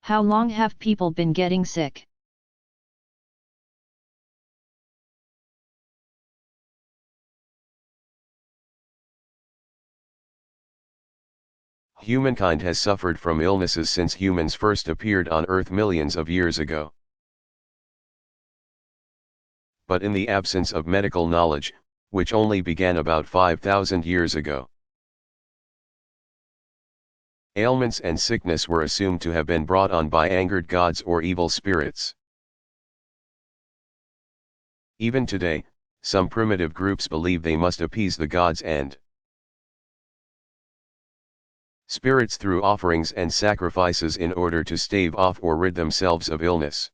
How long have people been getting sick? Humankind has suffered from illnesses since humans first appeared on Earth millions of years ago. But in the absence of medical knowledge, which only began about 5,000 years ago, ailments and sickness were assumed to have been brought on by angered gods or evil spirits. Even today, some primitive groups believe they must appease the gods and spirits through offerings and sacrifices in order to stave off or rid themselves of illness.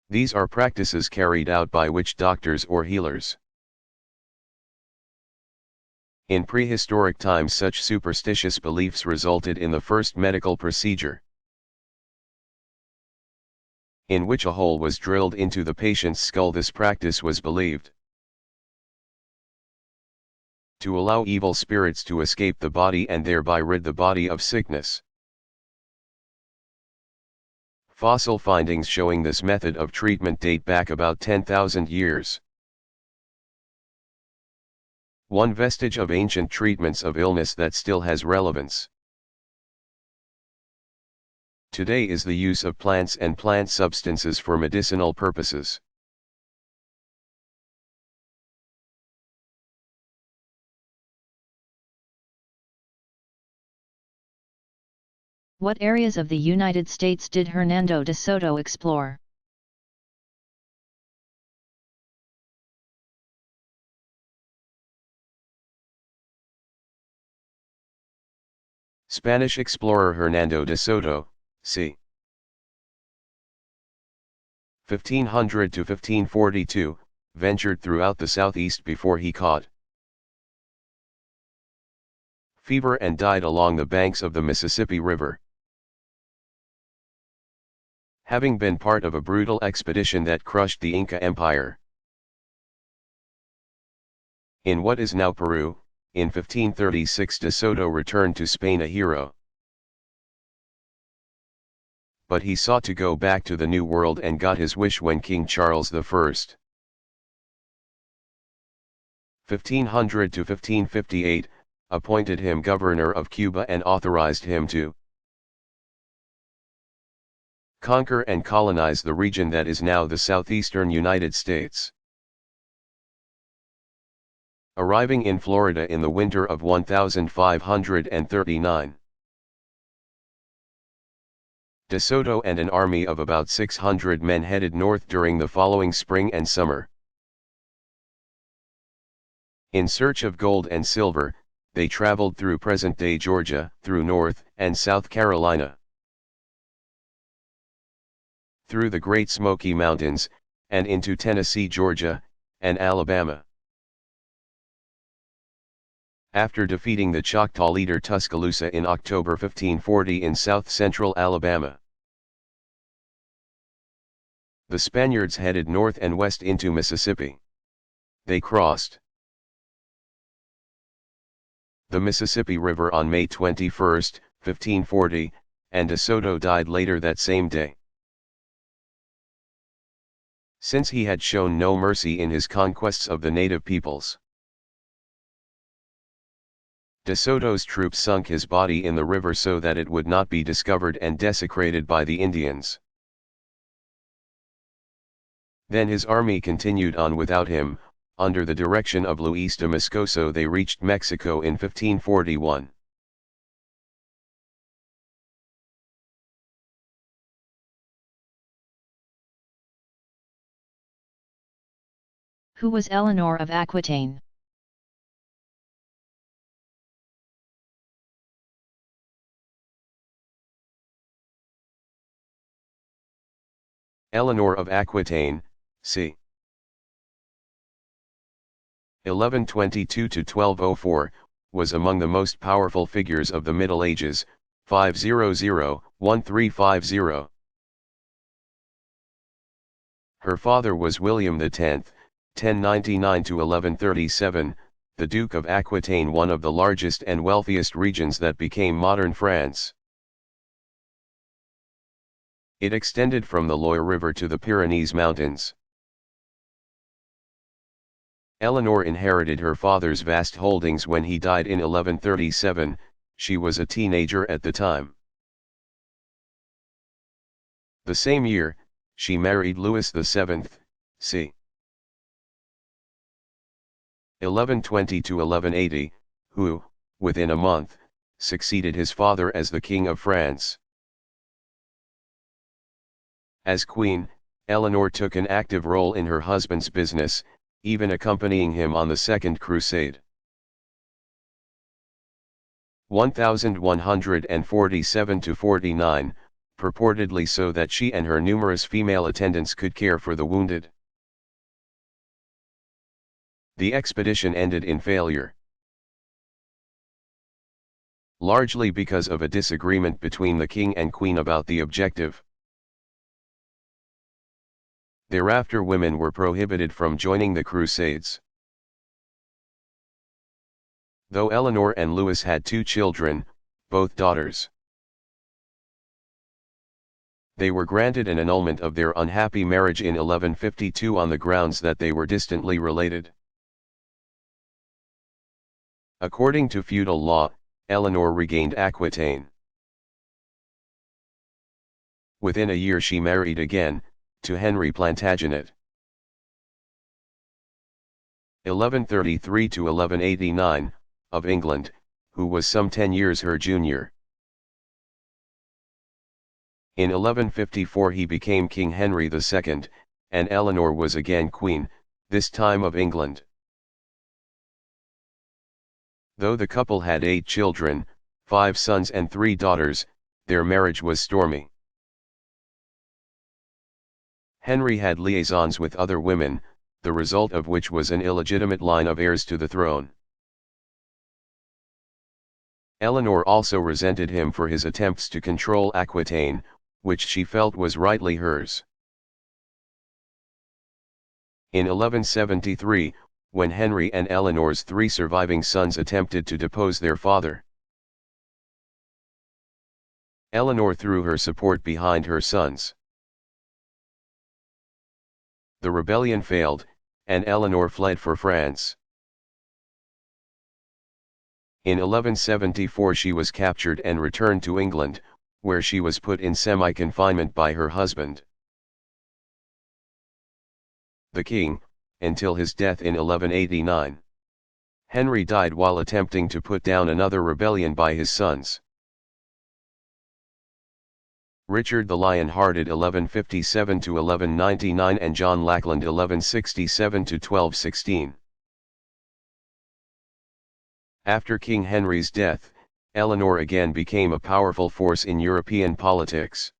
These are practices carried out by witch doctors or healers. In prehistoric times, such superstitious beliefs resulted in the first medical procedure, in which a hole was drilled into the patient's skull. This practice was believed to allow evil spirits to escape the body and thereby rid the body of sickness. Fossil findings showing this method of treatment date back about 10,000 years. One vestige of ancient treatments of illness that still has relevance today is the use of plants and plant substances for medicinal purposes. What areas of the United States did Hernando de Soto explore? Spanish explorer Hernando de Soto, c. 1500 to 1542, ventured throughout the southeast before he caught fever and died along the banks of the Mississippi River, having been part of a brutal expedition that crushed the Inca Empire. In what is now Peru, in 1536 de Soto returned to Spain a hero. But he sought to go back to the New World and got his wish when King Charles I, 1500 to 1558, appointed him governor of Cuba and authorized him to conquer and colonize the region that is now the southeastern United States. Arriving in Florida in the winter of 1539, De Soto and an army of about 600 men headed north during the following spring and summer. In search of gold and silver, they traveled through present-day Georgia, through North and South Carolina, through the Great Smoky Mountains, and into Tennessee, Georgia, and Alabama. After defeating the Choctaw leader Tuscaloosa in October 1540 in south-central Alabama, the Spaniards headed north and west into Mississippi. They crossed the Mississippi River on May 21, 1540, and De Soto died later that same day. Since he had shown no mercy in his conquests of the native peoples, De Soto's troops sunk his body in the river so that it would not be discovered and desecrated by the Indians. Then his army continued on without him. Under the direction of Luis de Moscoso they reached Mexico in 1541. Who was Eleanor of Aquitaine? Eleanor of Aquitaine, c. 1122 to 1204, was among the most powerful figures of the Middle Ages, 500-1350. Her father was William X, 1099 to 1137, the Duke of Aquitaine, one of the largest and wealthiest regions that became modern France. It extended from the Loire River to the Pyrenees Mountains. Eleanor inherited her father's vast holdings when he died in 1137, she was a teenager at the time. The same year, she married Louis VII, c. 1120 to 1180, who, within a month, succeeded his father as the King of France. As queen, Eleanor took an active role in her husband's business, even accompanying him on the Second Crusade. 1147-49, purportedly so that she and her numerous female attendants could care for the wounded. The expedition ended in failure, largely because of a disagreement between the king and queen about the objective. Thereafter, women were prohibited from joining the Crusades. Though Eleanor and Louis had 2 children, both daughters, they were granted an annulment of their unhappy marriage in 1152 on the grounds that they were distantly related. According to feudal law, Eleanor regained Aquitaine. Within a year she married again, to Henry Plantagenet. 1133 to 1189, of England, who was some 10 years her junior. In 1154 he became King Henry II, and Eleanor was again queen, this time of England. Though the couple had 8 children, 5 sons and 3 daughters, their marriage was stormy. Henry had liaisons with other women, the result of which was an illegitimate line of heirs to the throne. Eleanor also resented him for his attempts to control Aquitaine, which she felt was rightly hers. In 1173, when Henry and Eleanor's 3 surviving sons attempted to depose their father, Eleanor threw her support behind her sons. The rebellion failed, and Eleanor fled for France. In 1174 she was captured and returned to England, where she was put in semi-confinement by her husband, the king, until his death in 1189. Henry died while attempting to put down another rebellion by his sons. Richard the Lion-Hearted 1157 to 1199 and John Lackland 1167 to 1216. After King Henry's death, Eleanor again became a powerful force in European politics.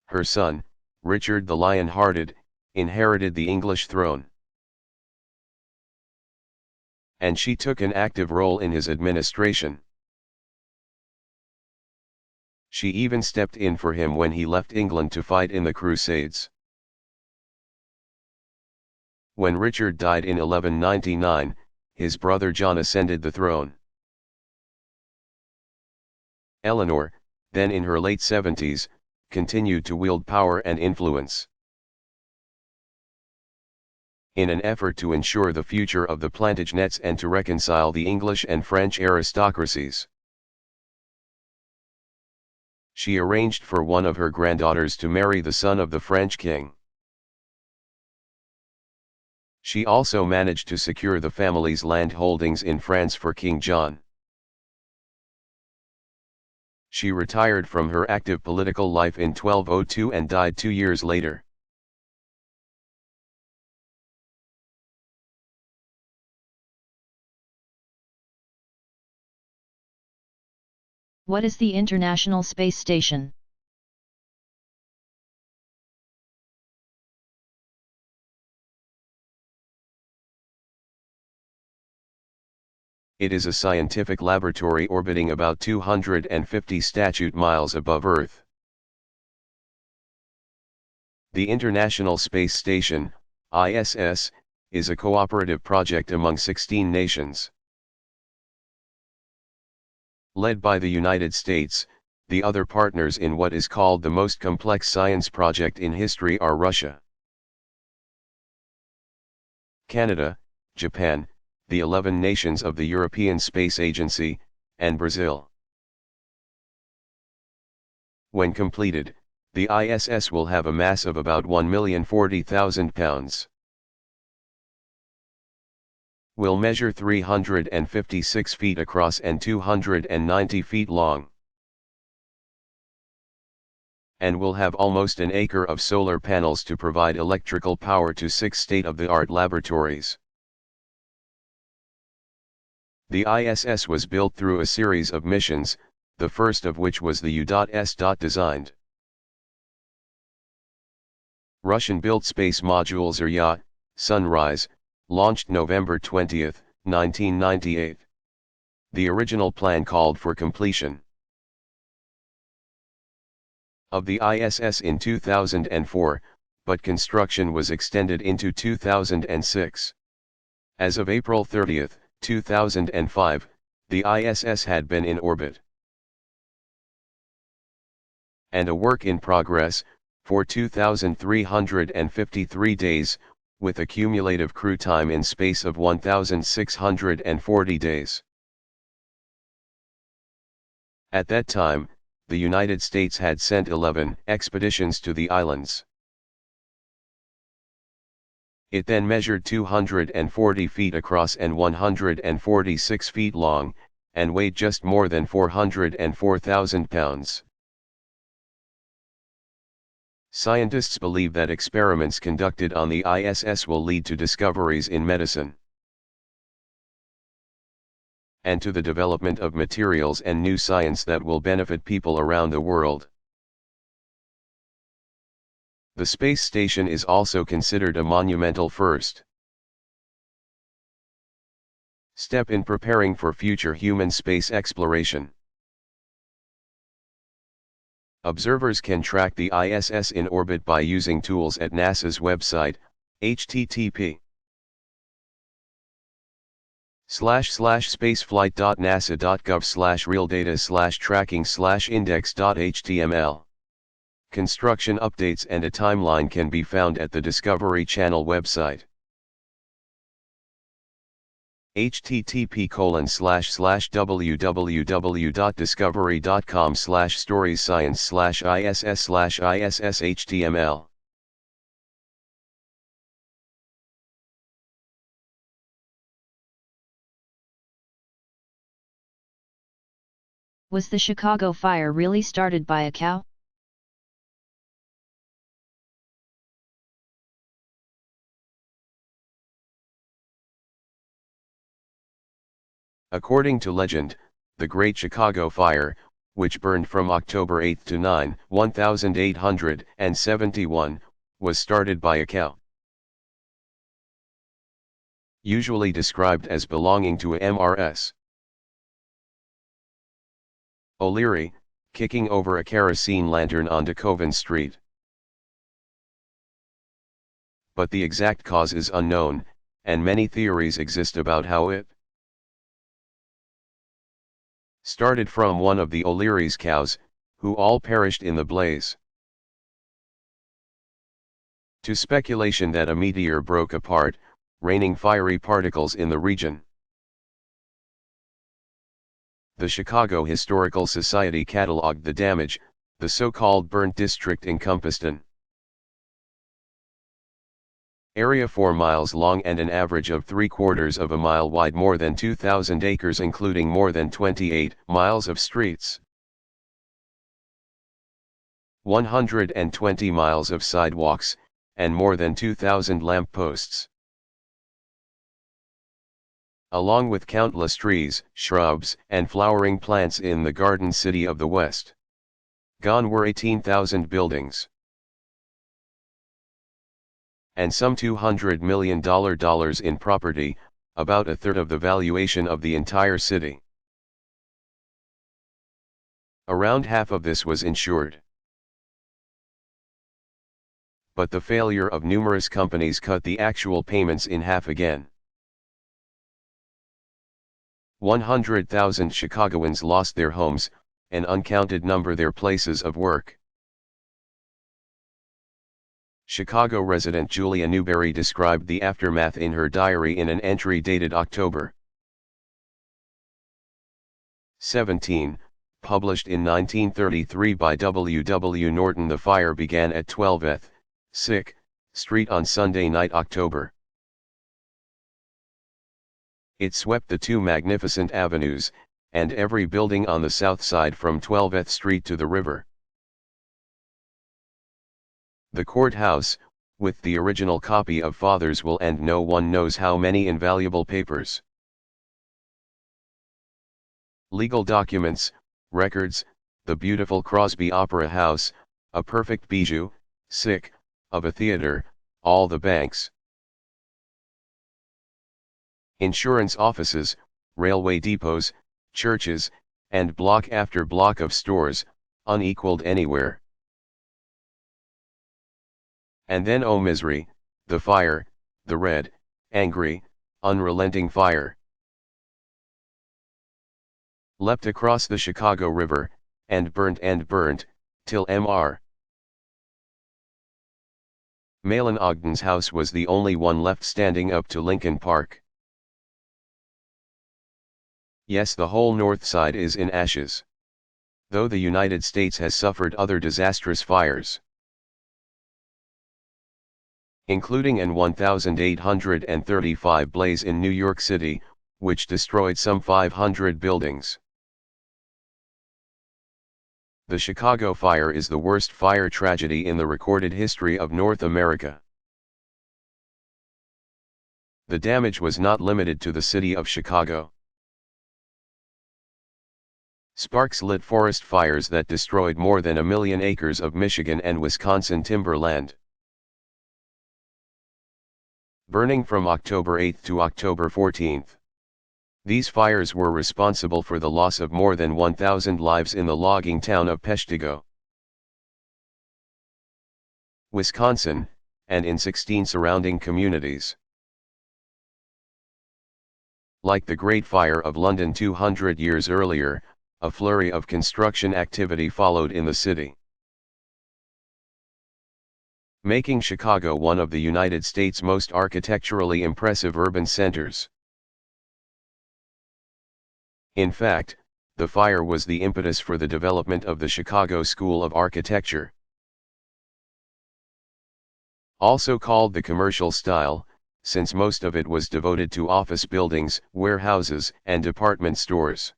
Her son, Richard the Lion-Hearted, inherited the English throne, and she took an active role in his administration. She even stepped in for him when he left England to fight in the Crusades. When Richard died in 1199, his brother John ascended the throne. Eleanor, then in her late 70s, continued to wield power and influence. In an effort to ensure the future of the Plantagenets and to reconcile the English and French aristocracies, she arranged for one of her granddaughters to marry the son of the French king. She also managed to secure the family's land holdings in France for King John. She retired from her active political life in 1202 and died 2 years later. What is the International Space Station? It is a scientific laboratory orbiting about 250 statute miles above Earth. The International Space Station, ISS, is a cooperative project among 16 nations. Led by the United States, The other partners in what is called the most complex science project in history are Russia, Canada, Japan, the 11 nations of the European Space Agency, and Brazil. When completed, the ISS will have a mass of about 1,040,000 pounds. Will measure 356 feet across and 290 feet long. And will have almost an acre of solar panels to provide electrical power to 6 state-of-the-art laboratories. The ISS was built through a series of missions, the first of which was the U.S. designed. Russian-built space module Zarya, Sunrise, launched November 20, 1998. The original plan called for completion of the ISS in 2004, but construction was extended into 2006. As of April 30, 2005, the ISS had been in orbit and a work in progress for 2,353 days, with a cumulative crew time in space of 1,640 days. At that time, the United States had sent 11 expeditions to the islands. It then measured 240 feet across and 146 feet long, and weighed just more than 404,000 pounds. Scientists believe that experiments conducted on the ISS will lead to discoveries in medicine and to the development of materials and new science that will benefit people around the world. The space station is also considered a monumental first step in preparing for future human space exploration. Observers can track the ISS in orbit by using tools at NASA's website, http://spaceflight.nasa.gov/realdata/tracking/index.html. Construction updates and a timeline can be found at the Discovery Channel website. http://www.discovery.com/storiescience/ISS/ISS-HTML. Was the Chicago fire really started by a cow? According to legend, the Great Chicago Fire, which burned from October 8 to 9, 1871, was started by a cow. Usually described as belonging to a Mrs. O'Leary, kicking over a kerosene lantern on Decoven Street. But the exact cause is unknown, and many theories exist about how it started from one of the O'Leary's cows, who all perished in the blaze, to speculation that a meteor broke apart, raining fiery particles in the region. The Chicago Historical Society catalogued the damage. The so-called burnt district encompassed an area 4 miles long and an average of 3/4 of a mile wide, more than 2,000 acres including more than 28 miles of streets, 120 miles of sidewalks, and more than 2,000 lamp posts, along with countless trees, shrubs, and flowering plants in the Garden City of the West. Gone were 18,000 buildings and some $200 million in property, about a third of the valuation of the entire city. Around half of this was insured. But the failure of numerous companies cut the actual payments in half again. 100,000 Chicagoans lost their homes, an uncounted number their places of work. Chicago resident Julia Newberry described the aftermath in her diary in an entry dated October 17, published in 1933 by W. W. Norton. The fire began at 12th, Street on Sunday night, October. It swept the two magnificent avenues, and every building on the south side from 12th Street to the river. The courthouse, with the original copy of Father's will and no one knows how many invaluable papers, legal documents, records, the beautiful Crosby Opera House, a perfect bijou, of a theater, all the banks, insurance offices, railway depots, churches, and block after block of stores, unequaled anywhere. And then, oh misery, the fire, the red, angry, unrelenting fire, leapt across the Chicago River, and burnt, till Mr. Malin Ogden's house was the only one left standing up to Lincoln Park. Yes, the whole north side is in ashes. Though the United States has suffered other disastrous fires, including an 1835 blaze in New York City, which destroyed some 500 buildings. The Chicago fire is the worst fire tragedy in the recorded history of North America. The damage was not limited to the city of Chicago. Sparks lit forest fires that destroyed more than 1 million acres of Michigan and Wisconsin timberland. Burning from October 8 to October 14. These fires were responsible for the loss of more than 1,000 lives in the logging town of Peshtigo, Wisconsin, and in 16 surrounding communities. Like the Great Fire of London 200 years earlier, a flurry of construction activity followed in the city, making Chicago one of the United States' most architecturally impressive urban centers. In fact, the fire was the impetus for the development of the Chicago School of Architecture, also called the commercial style, since most of it was devoted to office buildings, warehouses, and department stores.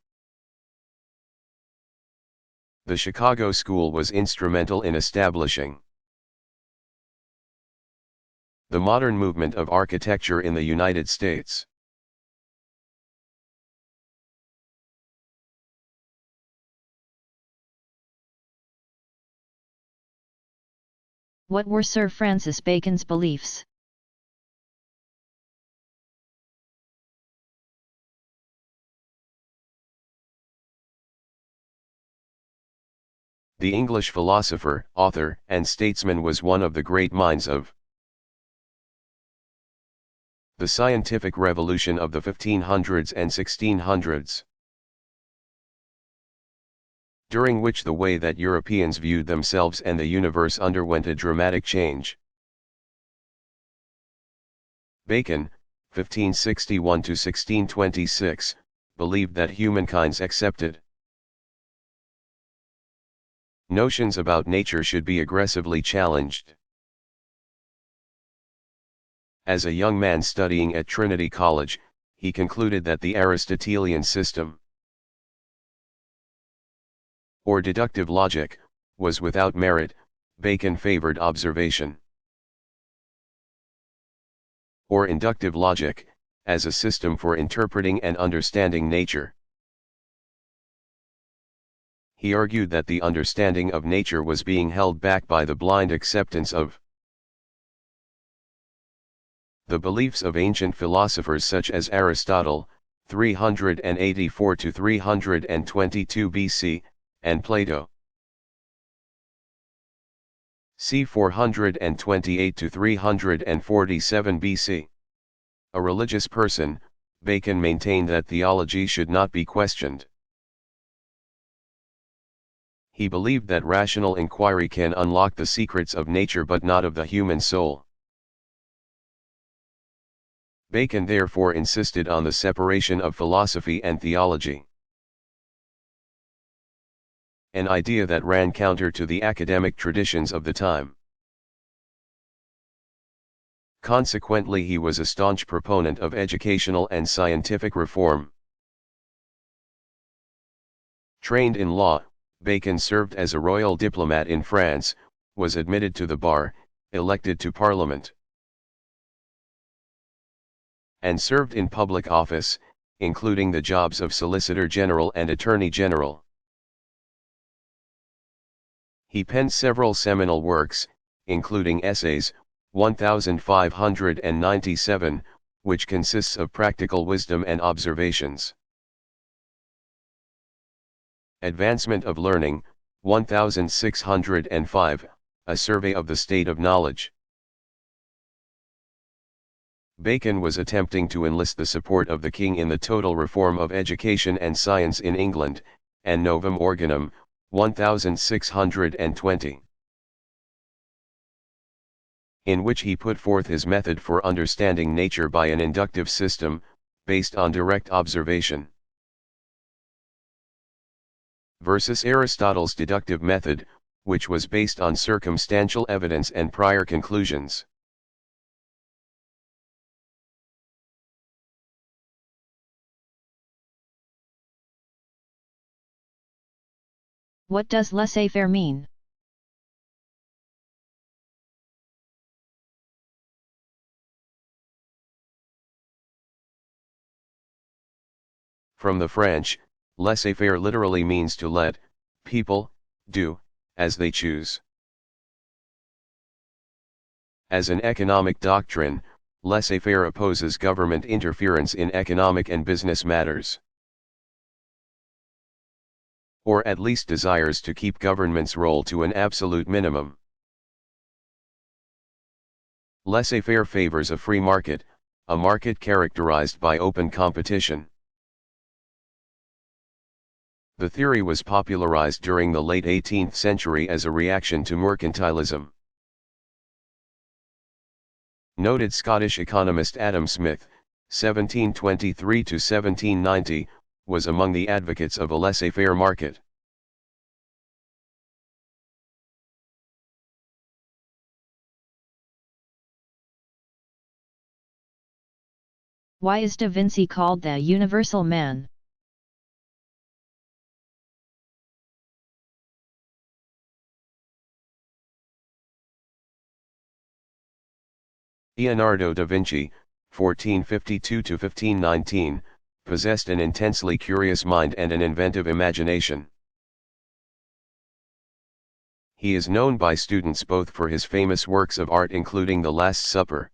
The Chicago School was instrumental in establishing the modern movement of architecture in the United States. What were Sir Francis Bacon's beliefs? The English philosopher, author, and statesman was one of the great minds of the scientific revolution of the 1500s and 1600s, during which the way that Europeans viewed themselves and the universe underwent a dramatic change. Bacon, 1561 to 1626, believed that humankind's accepted notions about nature should be aggressively challenged. As a young man studying at Trinity College, he concluded that the Aristotelian system, or deductive logic, was without merit. Bacon favored observation, or inductive logic, as a system for interpreting and understanding nature. He argued that the understanding of nature was being held back by the blind acceptance of the beliefs of ancient philosophers such as Aristotle, 384 to 322 BC, and Plato, c. 428 to 347 BC. A religious person, Bacon maintained that theology should not be questioned. He believed that rational inquiry can unlock the secrets of nature but not of the human soul. Bacon therefore insisted on the separation of philosophy and theology, an idea that ran counter to the academic traditions of the time. Consequently, he was a staunch proponent of educational and scientific reform. Trained in law, Bacon served as a royal diplomat in France, was admitted to the bar, elected to Parliament, and served in public office, including the jobs of Solicitor General and Attorney General. He penned several seminal works, including Essays, 1597, which consists of practical wisdom and observations. Advancement of Learning, 1605, a survey of the state of knowledge. Bacon was attempting to enlist the support of the king in the total reform of education and science in England, and Novum Organum, 1620. In which he put forth his method for understanding nature by an inductive system, based on direct observation, versus Aristotle's deductive method, which was based on circumstantial evidence and prior conclusions. What does laissez-faire mean? From the French, laissez-faire literally means to let people do as they choose. As an economic doctrine, laissez-faire opposes government interference in economic and business matters, or at least desires to keep government's role to an absolute minimum. Laissez-faire favors a free market, a market characterized by open competition. The theory was popularized during the late 18th century as a reaction to mercantilism. Noted Scottish economist Adam Smith, 1723–1790, was among the advocates of a laissez-faire market. Why is Da Vinci called the universal man? Leonardo da Vinci, 1452–1519, possessed an intensely curious mind and an inventive imagination. He is known by students both for his famous works of art including The Last Supper,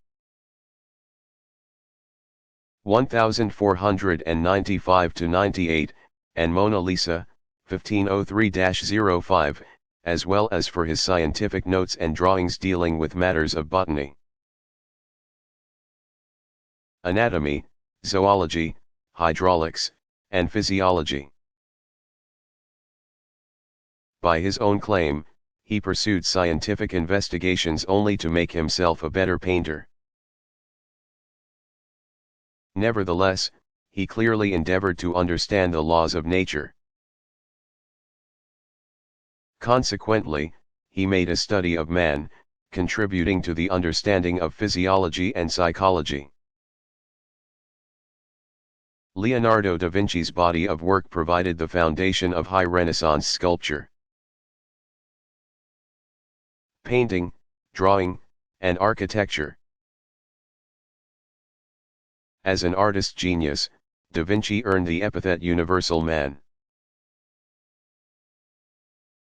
1495–98, and Mona Lisa, 1503–05, as well as for his scientific notes and drawings dealing with matters of botany, anatomy, zoology, hydraulics, and physiology. By his own claim, he pursued scientific investigations only to make himself a better painter. Nevertheless, he clearly endeavored to understand the laws of nature. Consequently, he made a study of man, contributing to the understanding of physiology and psychology. Leonardo da Vinci's body of work provided the foundation of high Renaissance sculpture, painting, drawing, and architecture. As an artist genius, Da Vinci earned the epithet Universal Man,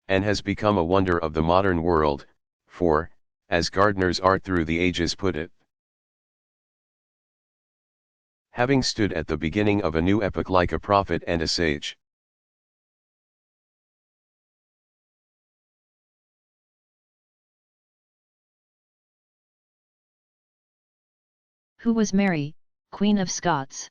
and has become a wonder of the modern world, for, as Gardner's Art Through the Ages put it, having stood at the beginning of a new epoch like a prophet and a sage. Who was Mary, Queen of Scots?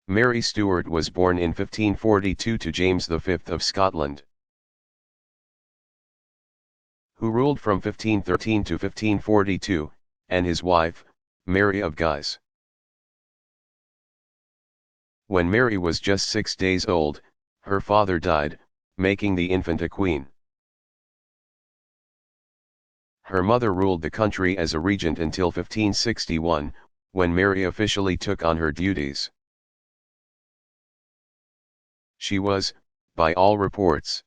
Mary Stuart was born in 1542 to James V of Scotland, who ruled from 1513 to 1542, and his wife, Mary of Guise. When Mary was just 6 days old, her father died, making the infant a queen. Her mother ruled the country as a regent until 1561, when Mary officially took on her duties. She was, by all reports,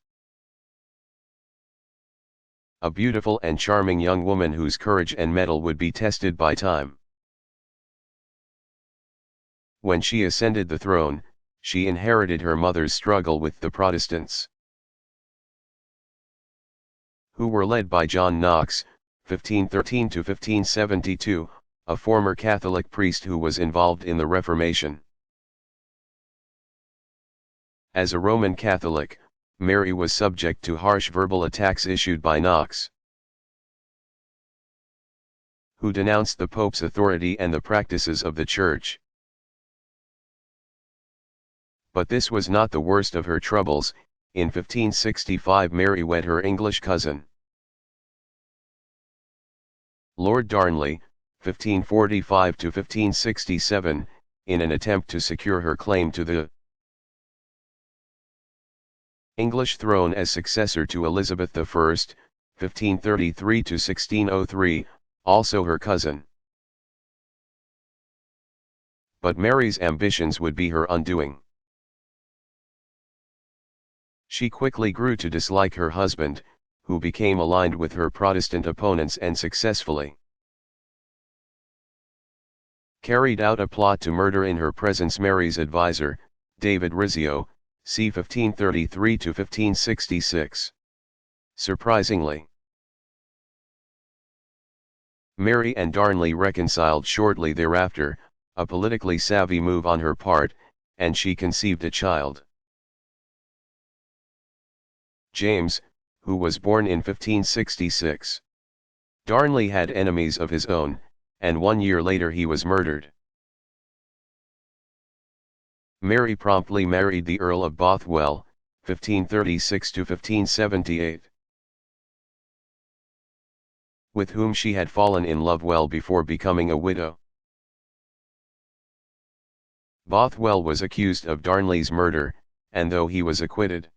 a beautiful and charming young woman whose courage and mettle would be tested by time. When she ascended the throne, she inherited her mother's struggle with the Protestants, who were led by John Knox, 1513 to 1572, a former Catholic priest who was involved in the Reformation. As a Roman Catholic, Mary was subject to harsh verbal attacks issued by Knox, who denounced the Pope's authority and the practices of the Church. But this was not the worst of her troubles. In 1565 Mary wed her English cousin, Lord Darnley, 1545 to 1567, in an attempt to secure her claim to the English throne as successor to Elizabeth I, 1533 to 1603, also her cousin. But Mary's ambitions would be her undoing. She quickly grew to dislike her husband, who became aligned with her Protestant opponents and successfully carried out a plot to murder in her presence Mary's advisor, David Rizzio, c. 1533 to 1566. Surprisingly, Mary and Darnley reconciled shortly thereafter, a politically savvy move on her part, and she conceived a child, James, who was born in 1566. Darnley had enemies of his own, and 1 year later he was murdered. Mary promptly married the Earl of Bothwell, 1536 to 1578, with whom she had fallen in love well before becoming a widow. Bothwell was accused of Darnley's murder, and though he was acquitted,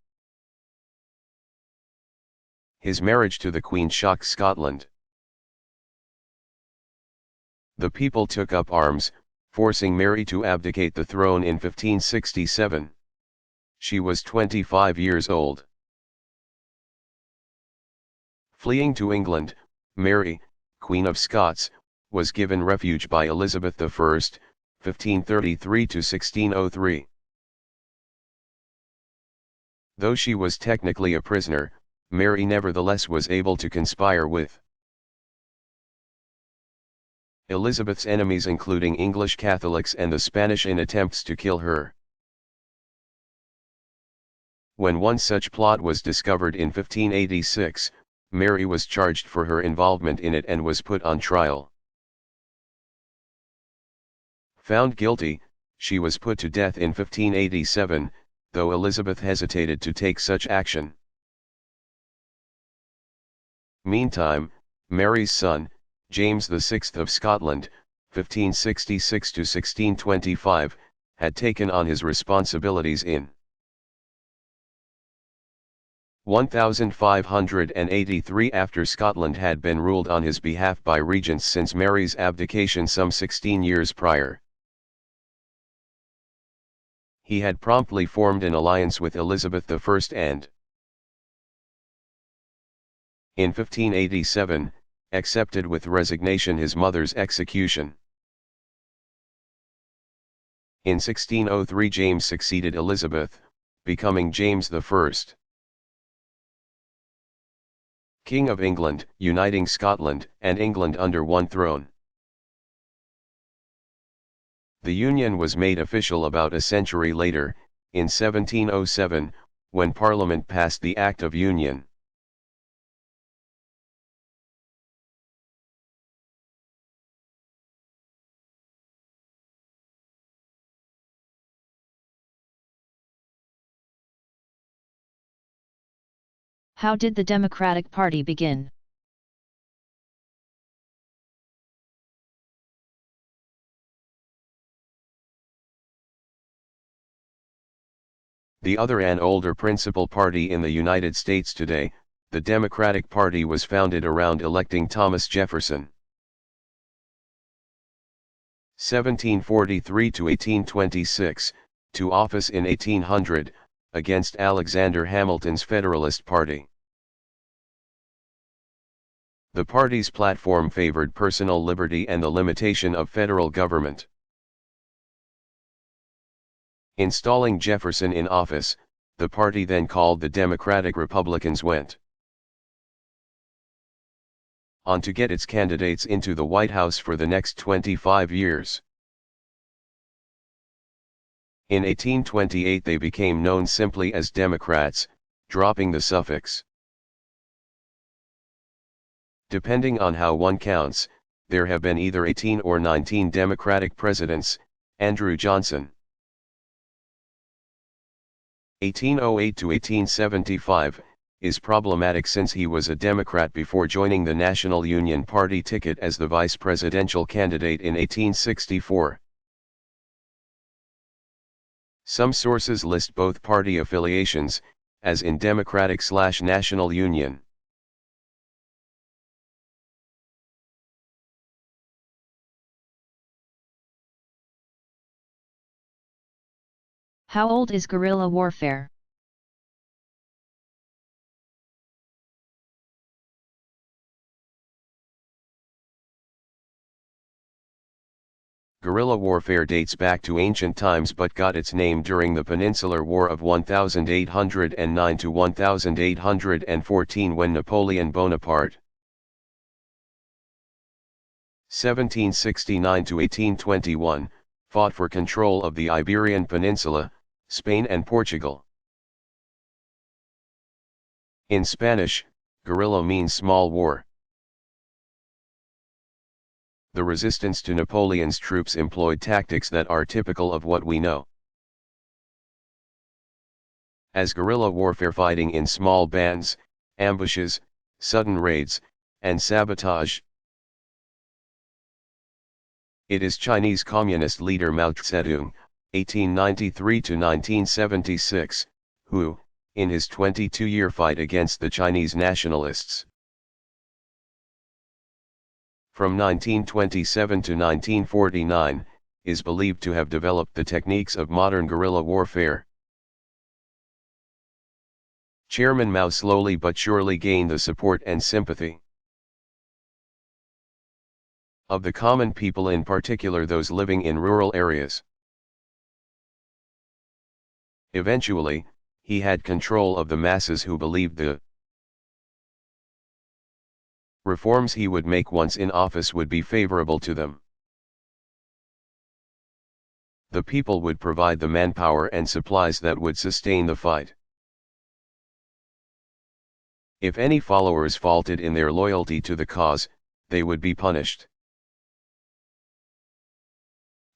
his marriage to the Queen shocked Scotland. The people took up arms, forcing Mary to abdicate the throne in 1567. She was 25 years old. Fleeing to England, Mary, Queen of Scots, was given refuge by Elizabeth I, 1533 to 1603. Though she was technically a prisoner, Mary nevertheless was able to conspire with Elizabeth's enemies, including English Catholics and the Spanish, in attempts to kill her. When one such plot was discovered in 1586, Mary was charged for her involvement in it and was put on trial. Found guilty, she was put to death in 1587, though Elizabeth hesitated to take such action. Meantime, Mary's son, James VI of Scotland, 1566 to 1625, had taken on his responsibilities in 1583 after Scotland had been ruled on his behalf by regents since Mary's abdication some 16 years prior. He had promptly formed an alliance with Elizabeth I and, in 1587, accepted with resignation his mother's execution. In 1603 James succeeded Elizabeth, becoming James I, King of England, uniting Scotland and England under one throne. The union was made official about a century later, in 1707, when Parliament passed the Act of Union. How did the Democratic Party begin? The other and older principal party in the United States today, the Democratic Party, was founded around electing Thomas Jefferson. 1743 to 1826, to office in 1800, against Alexander Hamilton's Federalist Party. The party's platform favored personal liberty and the limitation of federal government. Installing Jefferson in office, the party then called the Democratic Republicans went on to get its candidates into the White House for the next 25 years. In 1828 they became known simply as Democrats, dropping the suffix. Depending on how one counts, there have been either 18 or 19 Democratic presidents. Andrew Johnson, 1808 to 1875, is problematic since he was a Democrat before joining the National Union Party ticket as the vice presidential candidate in 1864. Some sources list both party affiliations, as in Democratic/National Union. How old is guerrilla warfare? Guerrilla warfare dates back to ancient times but got its name during the Peninsular War of 1809 to 1814 when Napoleon Bonaparte, 1769 to 1821, fought for control of the Iberian Peninsula, Spain and Portugal. In Spanish, guerrilla means small war. The resistance to Napoleon's troops employed tactics that are typical of what we know as guerrilla warfare, fighting in small bands, ambushes, sudden raids, and sabotage. It is Chinese Communist leader Mao Zedong, 1893 to 1976, who, in his 22-year fight against the Chinese nationalists, from 1927 to 1949, is believed to have developed the techniques of modern guerrilla warfare. Chairman Mao slowly but surely gained the support and sympathy of the common people, in particular those living in rural areas. Eventually, he had control of the masses who believed the reforms he would make once in office would be favorable to them. The people would provide the manpower and supplies that would sustain the fight. If any followers faltered in their loyalty to the cause, they would be punished.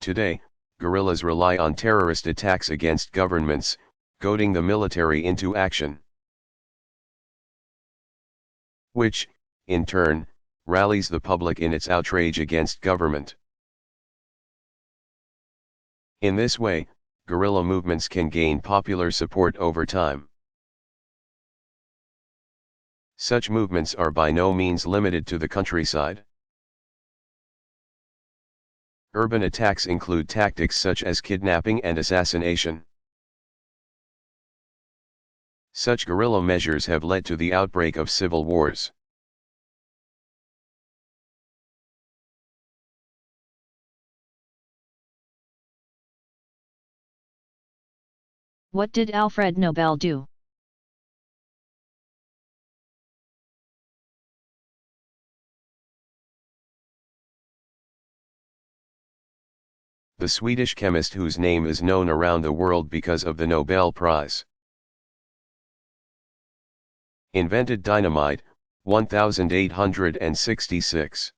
Today, guerrillas rely on terrorist attacks against governments, goading the military into action, which, in turn, rallies the public in its outrage against government. In this way, guerrilla movements can gain popular support over time. Such movements are by no means limited to the countryside. Urban attacks include tactics such as kidnapping and assassination. Such guerrilla measures have led to the outbreak of civil wars. What did Alfred Nobel do? The Swedish chemist whose name is known around the world because of the Nobel Prize, invented dynamite, 1866.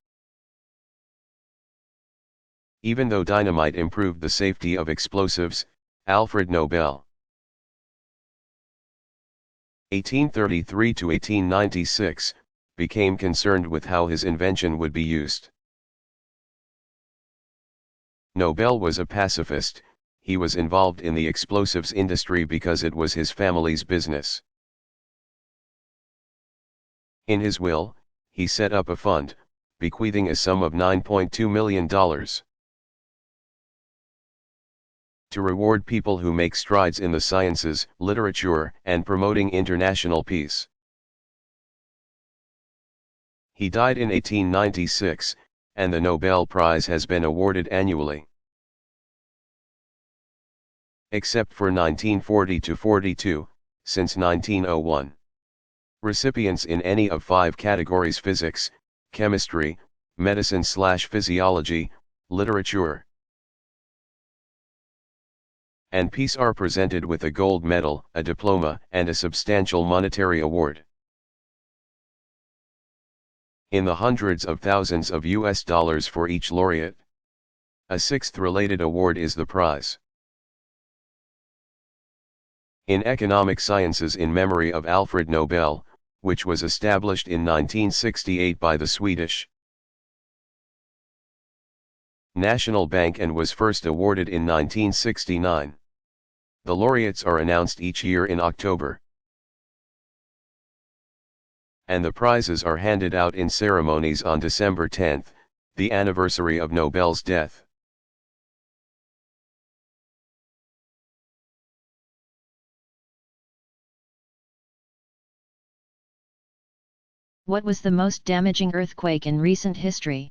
Even though dynamite improved the safety of explosives, Alfred Nobel 1833 to 1896, became concerned with how his invention would be used. Nobel was a pacifist. He was involved in the explosives industry because it was his family's business. In his will, he set up a fund, bequeathing a sum of $9.2 million to reward people who make strides in the sciences, literature, and promoting international peace. He died in 1896, and the Nobel Prize has been awarded annually. Except for 1940-42, since 1901. Recipients in any of 5 categories: physics, chemistry, medicine/physiology, literature, and peace are presented with a gold medal, a diploma, and a substantial monetary award in the hundreds of thousands of US dollars for each laureate. A 6th related award is the prize in economic sciences in memory of Alfred Nobel, which was established in 1968 by the Swedish National Bank and was first awarded in 1969. The laureates are announced each year in October, and the prizes are handed out in ceremonies on December 10, the anniversary of Nobel's death. What was the most damaging earthquake in recent history?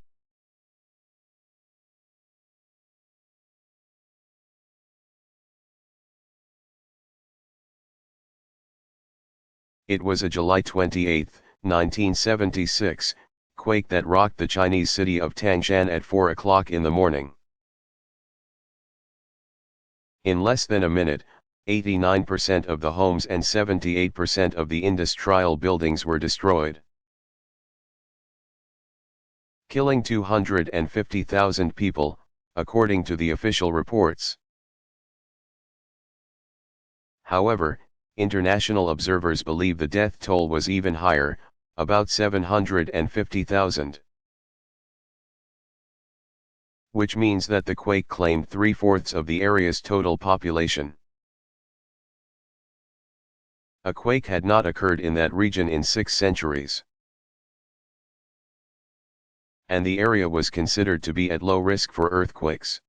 It was a July 28, 1976, quake that rocked the Chinese city of Tangshan at 4 o'clock in the morning. In less than a minute, 89% of the homes and 78% of the industrial buildings were destroyed, killing 250,000 people, according to the official reports. However, international observers believe the death toll was even higher, about 750,000. Which means that the quake claimed 3/4 of the area's total population. A quake had not occurred in that region in 6 centuries. And the area was considered to be at low risk for earthquakes.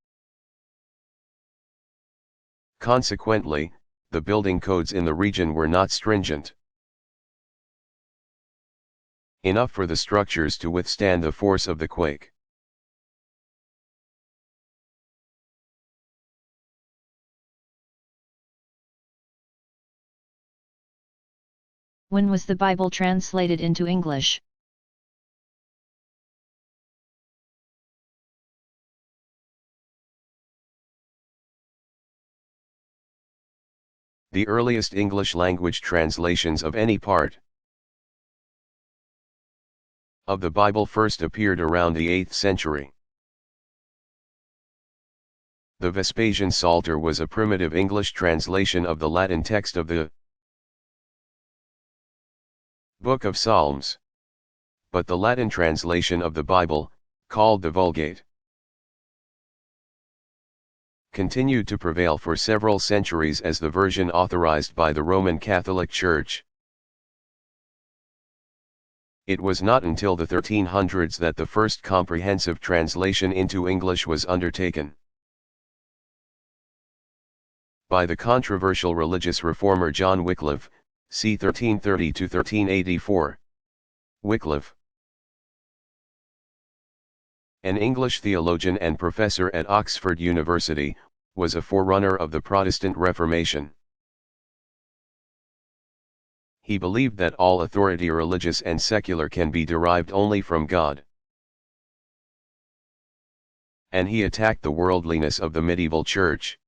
Consequently, the building codes in the region were not stringent enough for the structures to withstand the force of the quake. When was the Bible translated into English? The earliest English-language translations of any part of the Bible first appeared around the 8th century. The Vespasian Psalter was a primitive English translation of the Latin text of the Book of Psalms. But the Latin translation of the Bible, called the Vulgate, continued to prevail for several centuries as the version authorized by the Roman Catholic Church. It was not until the 1300s that the first comprehensive translation into English was undertaken by the controversial religious reformer John Wycliffe, c. 1330 to 1384. Wycliffe, an English theologian and professor at Oxford University, was a forerunner of the Protestant Reformation. He believed that all authority, religious and secular, can be derived only from God. And he attacked the worldliness of the medieval church.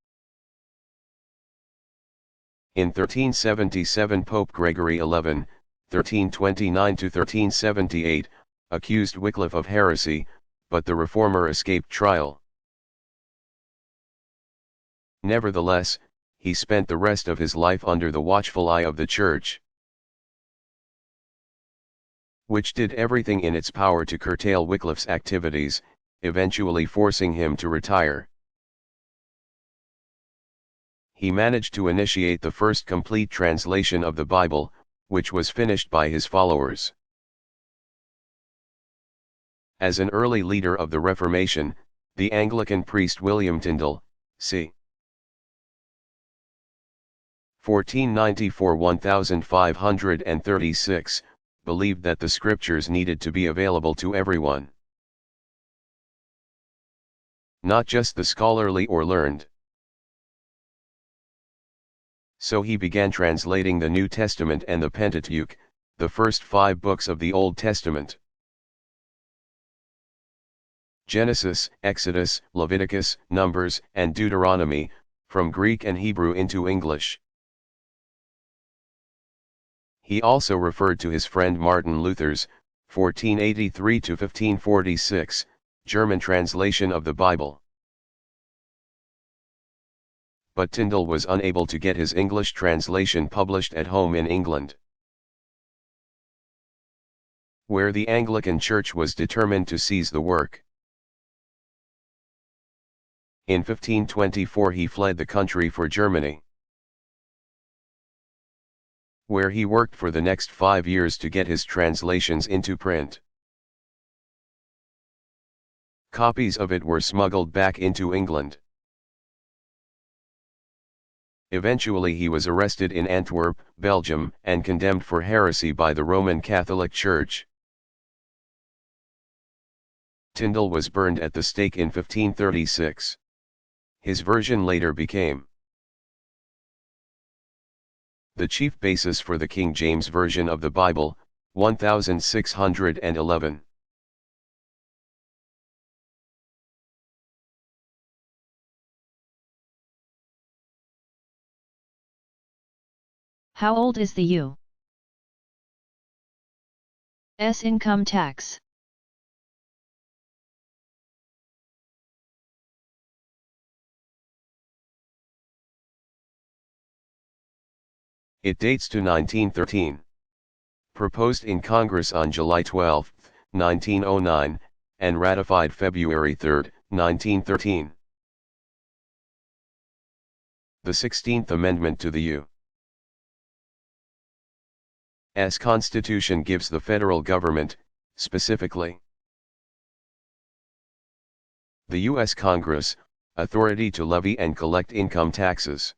In 1377 Pope Gregory XI, 1329 to 1378, accused Wycliffe of heresy, but the reformer escaped trial. Nevertheless, he spent the rest of his life under the watchful eye of the Church. which did everything in its power to curtail Wycliffe's activities, eventually forcing him to retire. He managed to initiate the first complete translation of the Bible, which was finished by his followers. As an early leader of the Reformation, the Anglican priest William Tyndale, c. 1494–1536, believed that the scriptures needed to be available to everyone, not just the scholarly or learned. So he began translating the New Testament and the Pentateuch, the first 5 books of the Old Testament. Genesis, Exodus, Leviticus, Numbers, and Deuteronomy, from Greek and Hebrew into English. He also referred to his friend Martin Luther's, 1483–1546, German translation of the Bible. But Tyndale was unable to get his English translation published at home in England, where the Anglican Church was determined to seize the work. In 1524 he fled the country for Germany, where he worked for the next 5 years to get his translations into print. Copies of it were smuggled back into England. Eventually he was arrested in Antwerp, Belgium, and condemned for heresy by the Roman Catholic Church. Tyndale was burned at the stake in 1536. His version later became the chief basis for the King James Version of the Bible, 1611. How old is the U.S. income tax? It dates to 1913. Proposed in Congress on July 12, 1909, and ratified February 3, 1913. The 16th Amendment to the U.S. Constitution gives the federal government, specifically the U.S. Congress, authority to levy and collect income taxes.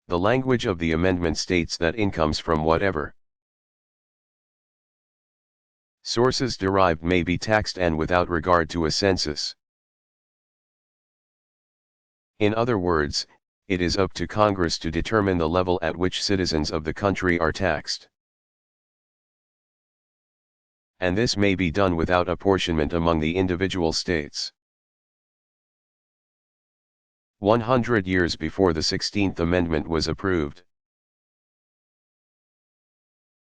The language of the amendment states that incomes from whatever sources derived may be taxed and without regard to a census. In other words, it is up to Congress to determine the level at which citizens of the country are taxed. And this may be done without apportionment among the individual states. 100 years before the 16th Amendment was approved,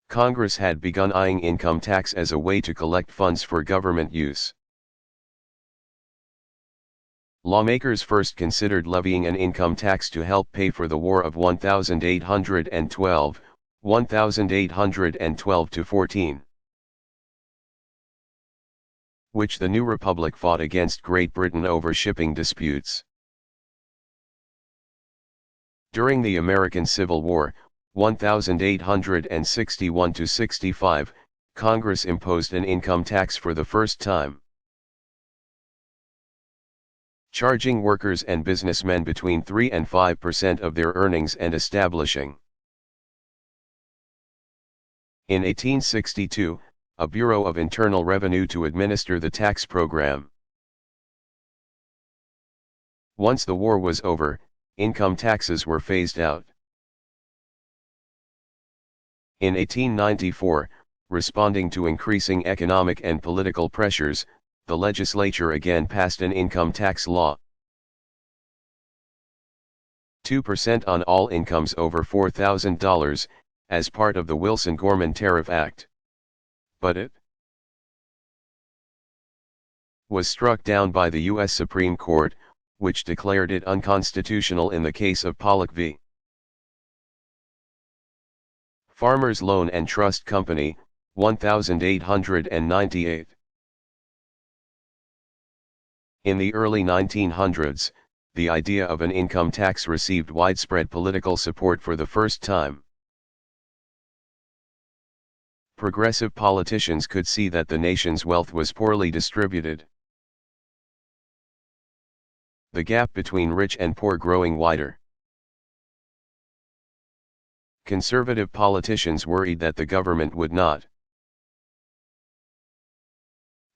Congress had begun eyeing income tax as a way to collect funds for government use. Lawmakers first considered levying an income tax to help pay for the War of 1812–14, which the new republic fought against Great Britain over shipping disputes. During the American Civil War, 1861–65, Congress imposed an income tax for the first time, charging workers and businessmen between 3 and 5% of their earnings and establishing, in 1862, a Bureau of Internal Revenue to administer the tax program. Once the war was over, income taxes were phased out. In 1894, responding to increasing economic and political pressures, the legislature again passed an income tax law. 2% on all incomes over $4,000, as part of the Wilson-Gorman Tariff Act. But it was struck down by the U.S. Supreme Court, which declared it unconstitutional in the case of Pollock v. Farmers Loan and Trust Company, 1898. In the early 1900s, the idea of an income tax received widespread political support for the first time. Progressive politicians could see that the nation's wealth was poorly distributed. The gap between rich and poor growing wider. Conservative politicians worried that the government would not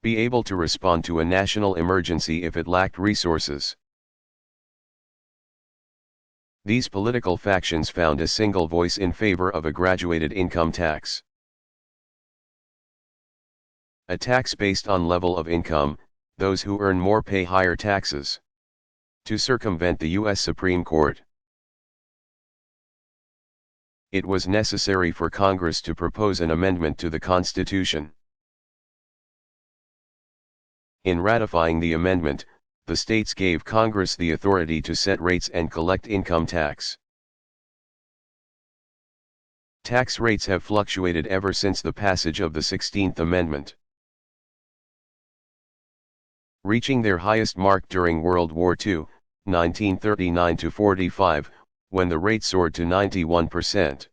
be able to respond to a national emergency if it lacked resources. These political factions found a single voice in favor of a graduated income tax. A tax based on level of income, those who earn more pay higher taxes. To circumvent the U.S. Supreme Court, it was necessary for Congress to propose an amendment to the Constitution. In ratifying the amendment, the states gave Congress the authority to set rates and collect income tax. Tax rates have fluctuated ever since the passage of the 16th Amendment, reaching their highest mark during World War II, 1939-45, when the rate soared to 91%.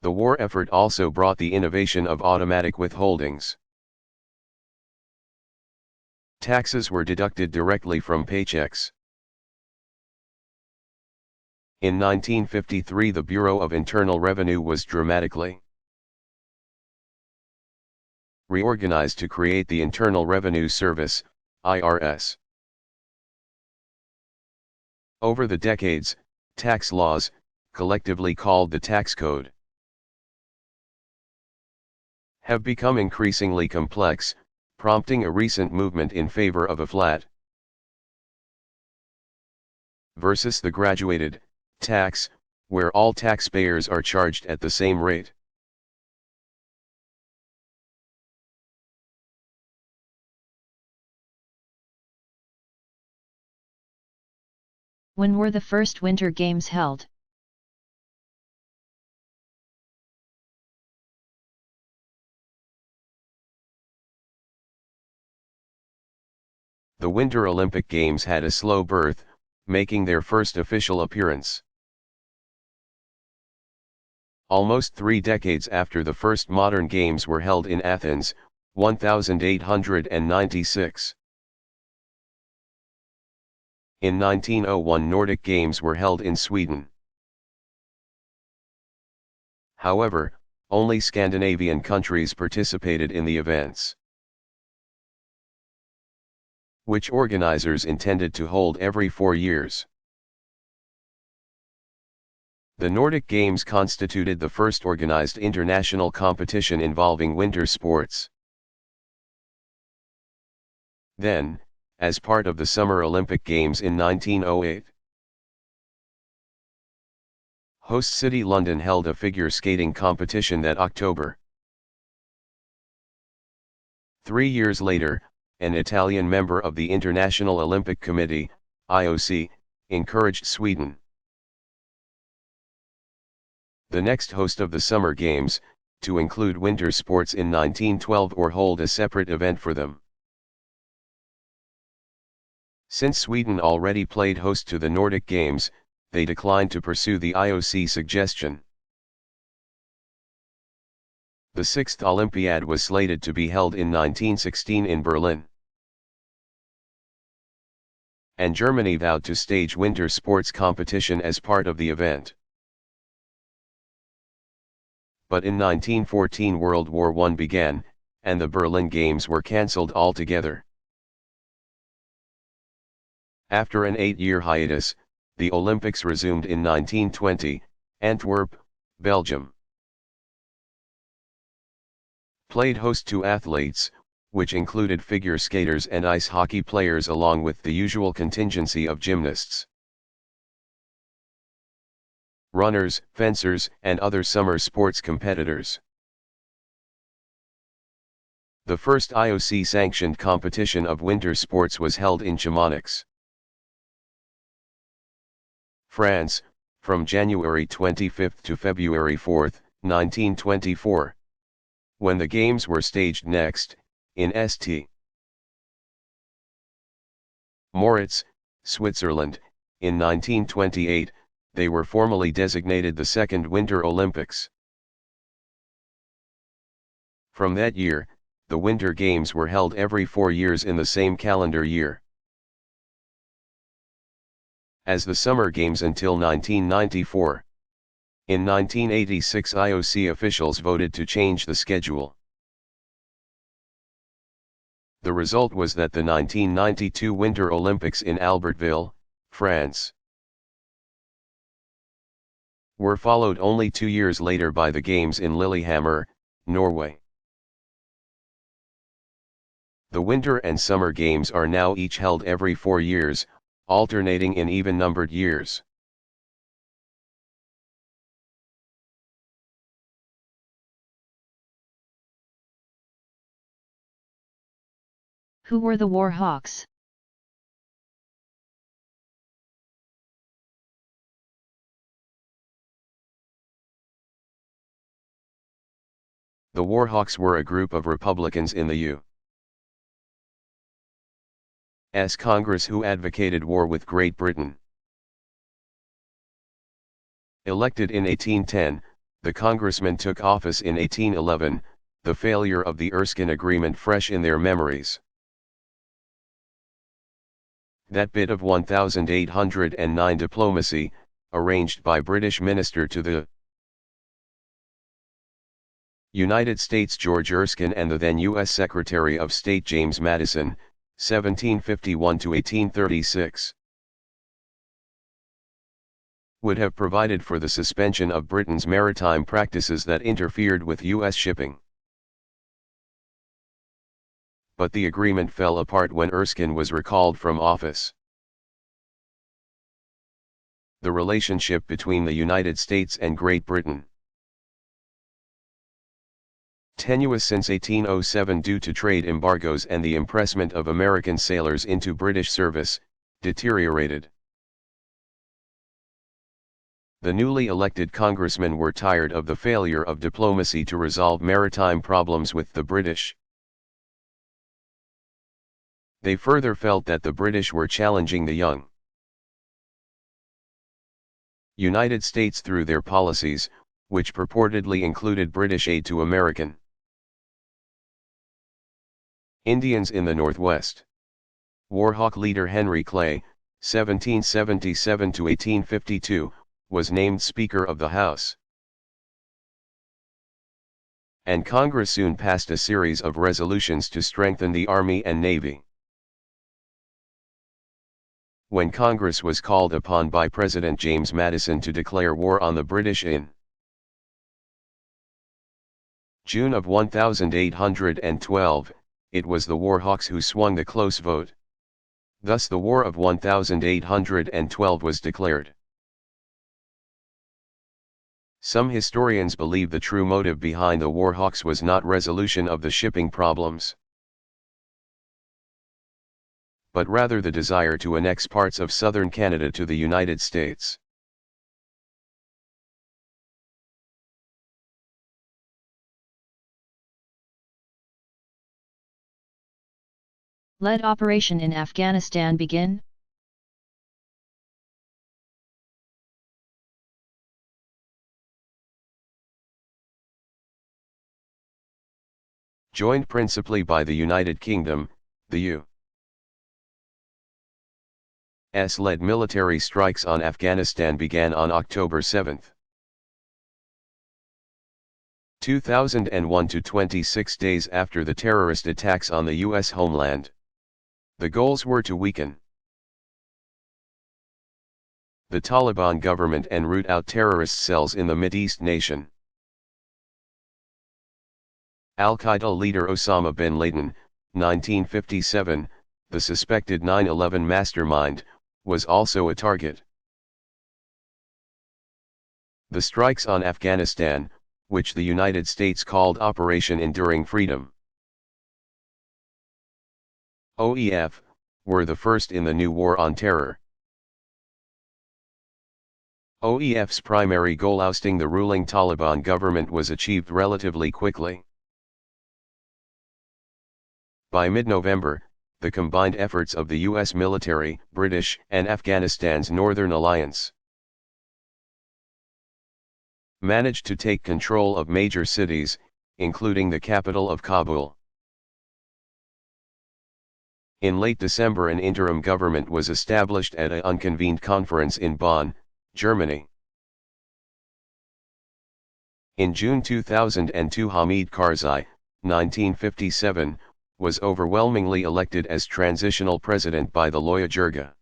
The war effort also brought the innovation of automatic withholdings. Taxes were deducted directly from paychecks. In 1953, the Bureau of Internal Revenue was dramatically reorganized to create the Internal Revenue Service, IRS. Over the decades, tax laws, collectively called the tax code, have become increasingly complex, prompting a recent movement in favor of a flat versus the graduated tax, where all taxpayers are charged at the same rate. When were the first Winter Games held? The Winter Olympic Games had a slow birth, making their first official appearance almost 3 decades after the first modern games were held in Athens, 1896. In 1901, Nordic Games were held in Sweden. However, only Scandinavian countries participated in the events, which organizers intended to hold every 4 years. The Nordic Games constituted the first organized international competition involving winter sports. Then, as part of the Summer Olympic Games in 1908, host city London held a figure skating competition that October. 3 years later, an Italian member of the International Olympic Committee, IOC, encouraged Sweden, the next host of the Summer Games, to include winter sports in 1912 or hold a separate event for them. Since Sweden already played host to the Nordic Games, they declined to pursue the IOC suggestion. The sixth Olympiad was slated to be held in 1916 in Berlin, and Germany vowed to stage winter sports competition as part of the event. But in 1914 World War I began, and the Berlin Games were cancelled altogether. After an 8-year hiatus, the Olympics resumed in 1920, Antwerp, Belgium played host to athletes, which included figure skaters and ice hockey players along with the usual contingency of gymnasts, runners, fencers, and other summer sports competitors. The first IOC-sanctioned competition of winter sports was held in Chamonix, France, from January 25 to February 4, 1924. When the games were staged next, in St. Moritz, Switzerland, in 1928, they were formally designated the Second Winter Olympics. From that year, the Winter Games were held every 4 years in the same calendar year. As the Summer Games until 1994. In 1986 IOC officials voted to change the schedule. The result was that the 1992 Winter Olympics in Albertville, France, were followed only 2 years later by the Games in Lillehammer, Norway. The Winter and Summer Games are now each held every 4 years, alternating in even-numbered years. Who were the War Hawks? The War Hawks were a group of Republicans in the U.S. Congress who advocated war with Great Britain. Elected in 1810, the congressmen took office in 1811, the failure of the Erskine Agreement fresh in their memories. That bit of 1809 diplomacy, arranged by British minister to the United States George Erskine and the then U.S. Secretary of State James Madison, 1751 to 1836. Would have provided for the suspension of Britain's maritime practices that interfered with U.S. shipping. But the agreement fell apart when Erskine was recalled from office. The relationship between the United States and Great Britain, tenuous since 1807 due to trade embargoes and the impressment of American sailors into British service, deteriorated. The newly elected congressmen were tired of the failure of diplomacy to resolve maritime problems with the British. They further felt that the British were challenging the young United States through their policies, which purportedly included British aid to American Indians in the Northwest. Warhawk leader Henry Clay, 1777 to 1852, was named Speaker of the House. And Congress soon passed a series of resolutions to strengthen the Army and Navy. When Congress was called upon by President James Madison to declare war on the British in June of 1812, it was the Warhawks who swung the close vote. Thus the War of 1812 was declared. Some historians believe the true motive behind the Warhawks was not resolution of the shipping problems, but rather the desire to annex parts of southern Canada to the United States. Let operation in Afghanistan begin? Joined principally by the United Kingdom, the U.S. led military strikes on Afghanistan began on October 7, 2001 to 26 days after the terrorist attacks on the U.S. homeland. The goals were to weaken the Taliban government and root out terrorist cells in the Mideast nation. Al-Qaeda leader Osama bin Laden, 1957, the suspected 9/11 mastermind, was also a target. The strikes on Afghanistan, which the United States called Operation Enduring Freedom, OEF, were the first in the new war on terror. OEF's primary goal, ousting the ruling Taliban government, was achieved relatively quickly. By mid-November, the combined efforts of the US military, British, and Afghanistan's Northern Alliance managed to take control of major cities, including the capital of Kabul. In late December, an interim government was established at an unconvened conference in Bonn, Germany. In June 2002, Hamid Karzai, 1957, was overwhelmingly elected as transitional president by the Loya Jirga.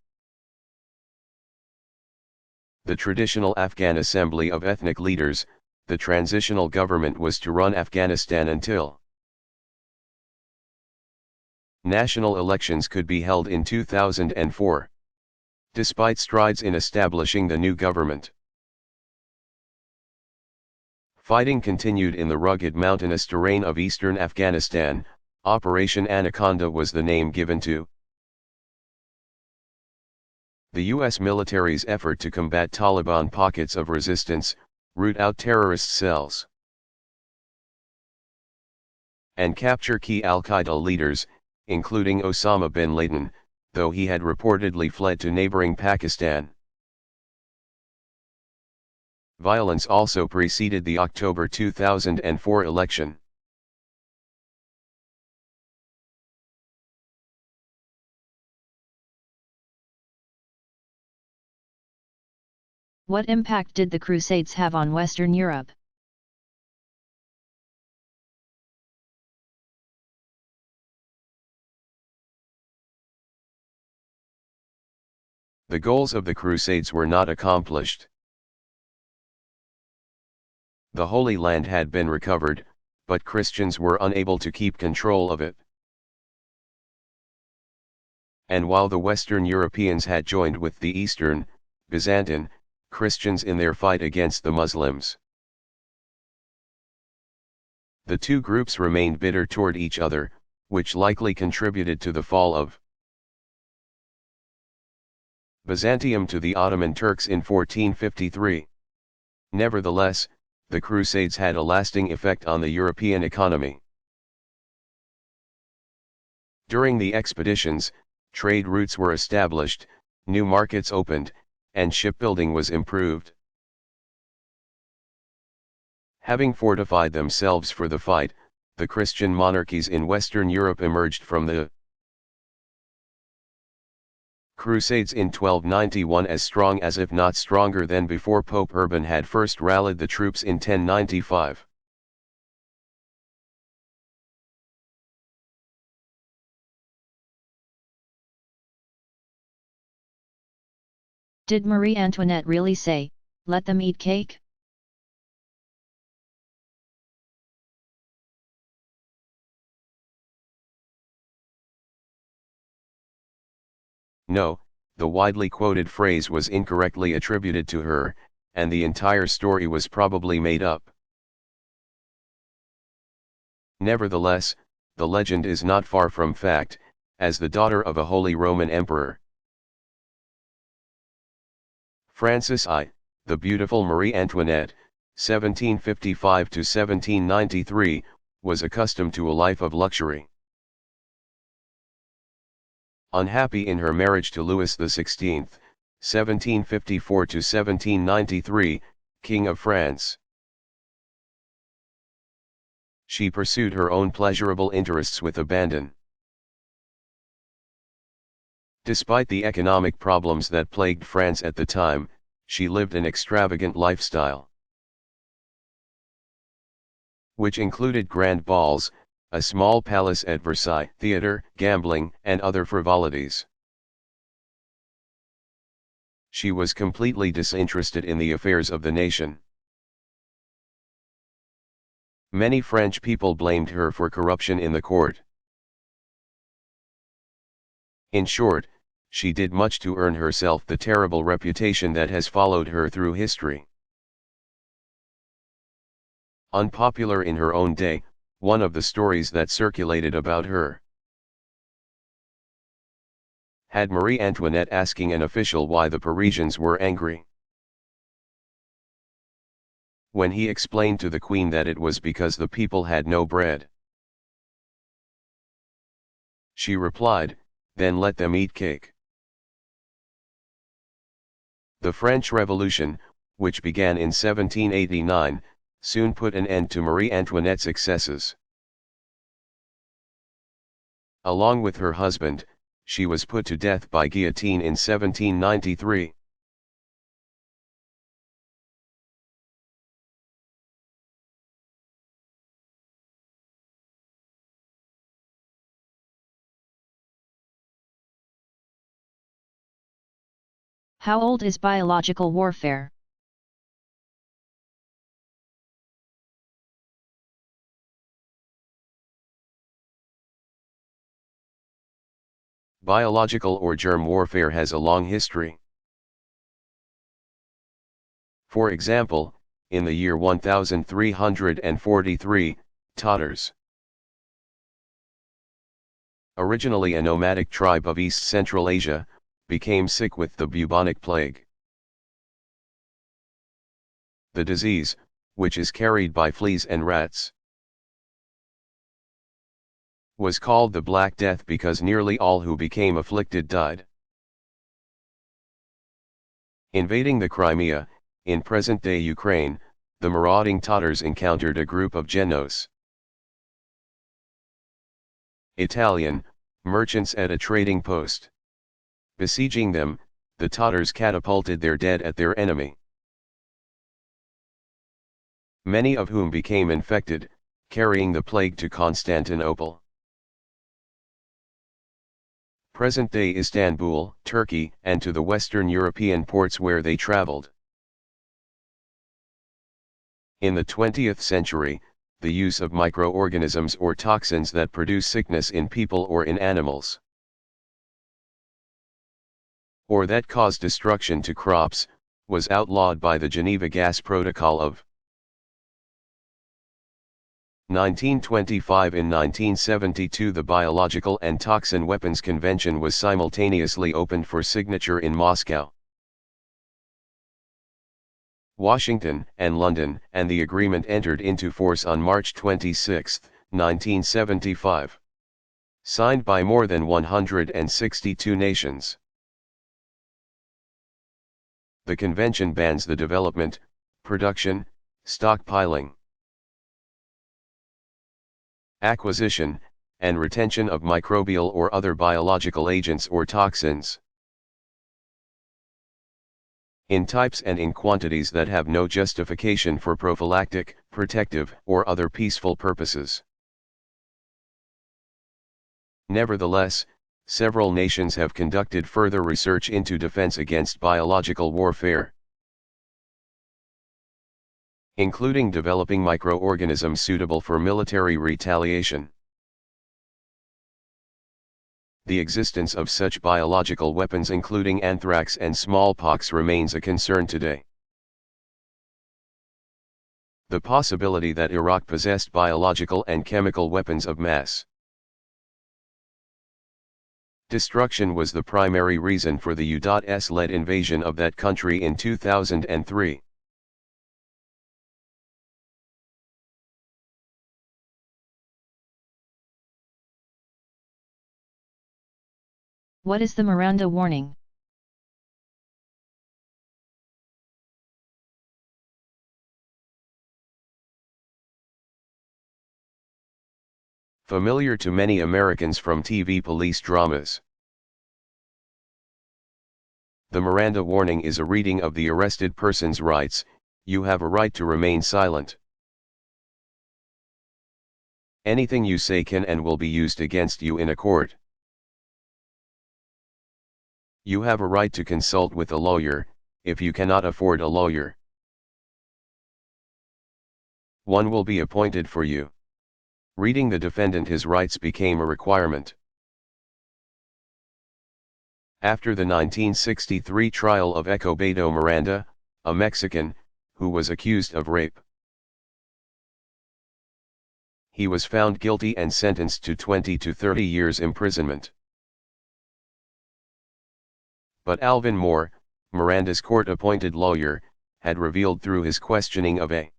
The traditional Afghan assembly of ethnic leaders, the transitional government was to run Afghanistan until national elections could be held in 2004. Despite strides in establishing the new government, fighting continued in the rugged mountainous terrain of eastern Afghanistan. Operation Anaconda was the name given to the US military's effort to combat Taliban pockets of resistance, root out terrorist cells, and capture key al-Qaeda leaders, including Osama bin Laden, though he had reportedly fled to neighboring Pakistan. Violence also preceded the October 2004 election. What impact did the Crusades have on Western Europe? The goals of the Crusades were not accomplished. The Holy Land had been recovered, but Christians were unable to keep control of it. And while the Western Europeans had joined with the Eastern, Byzantine, Christians in their fight against the Muslims, the two groups remained bitter toward each other, which likely contributed to the fall of Byzantium to the Ottoman Turks in 1453. Nevertheless, the Crusades had a lasting effect on the European economy. During the expeditions, trade routes were established, new markets opened, and shipbuilding was improved. Having fortified themselves for the fight, the Christian monarchies in Western Europe emerged from the Crusades in 1291 as strong as, if not stronger than before Pope Urban had first rallied the troops in 1095. Did Marie Antoinette really say, "Let them eat cake"? No, the widely quoted phrase was incorrectly attributed to her, and the entire story was probably made up. Nevertheless, the legend is not far from fact, as the daughter of a Holy Roman Emperor, Francis I, the beautiful Marie Antoinette, 1755 to 1793, was accustomed to a life of luxury. Unhappy in her marriage to Louis XVI, 1754 to 1793, King of France, she pursued her own pleasurable interests with abandon. Despite the economic problems that plagued France at the time, she lived an extravagant lifestyle, which included grand balls, a small palace at Versailles, theater, gambling, and other frivolities. She was completely disinterested in the affairs of the nation. Many French people blamed her for corruption in the court. In short, she did much to earn herself the terrible reputation that has followed her through history. Unpopular in her own day, one of the stories that circulated about her had Marie Antoinette asking an official why the Parisians were angry. when he explained to the queen that it was because the people had no bread. She replied, "Then let them eat cake." The French Revolution, which began in 1789, soon put an end to Marie Antoinette's excesses. Along with her husband, she was put to death by guillotine in 1793. How old is biological warfare? Biological or germ warfare has a long history. For example, in the year 1343, Tatars, originally a nomadic tribe of East Central Asia, became sick with the bubonic plague. The disease, which is carried by fleas and rats, was called the Black Death because nearly all who became afflicted died. Invading the Crimea, in present-day Ukraine, the marauding Tatars encountered a group of Genos, Italian, merchants at a trading post. Besieging them, the Tatars catapulted their dead at their enemy, many of whom became infected, carrying the plague to Constantinople. Present-day Istanbul, Turkey, and to the Western European ports where they traveled. In the 20th century, the use of microorganisms or toxins that produce sickness in people or in animals, or that cause destruction to crops, was outlawed by the Geneva Gas Protocol of 1925. In 1972, the Biological and Toxin Weapons Convention was simultaneously opened for signature in Moscow, Washington, and London, and the agreement entered into force on March 26, 1975. Signed by more than 162 nations. The convention bans the development, production, stockpiling, acquisition, and retention of microbial or other biological agents or toxins, in types and in quantities that have no justification for prophylactic, protective, or other peaceful purposes. Nevertheless, several nations have conducted further research into defense against biological warfare, including developing microorganisms suitable for military retaliation. The existence of such biological weapons including anthrax and smallpox remains a concern today. The possibility that Iraq possessed biological and chemical weapons of mass destruction was the primary reason for the U.S.-led invasion of that country in 2003. What is the Miranda warning? Familiar to many Americans from TV police dramas. The Miranda warning is a reading of the arrested person's rights. You have a right to remain silent. Anything you say can and will be used against you in a court. You have a right to consult with a lawyer, if you cannot afford a lawyer. One will be appointed for you. Reading the defendant his rights became a requirement. After the 1963 trial of Escobedo Miranda, a Mexican, who was accused of rape, he was found guilty and sentenced to 20 to 30 years imprisonment. But Alvin Moore, Miranda's court-appointed lawyer, had revealed through his questioning of a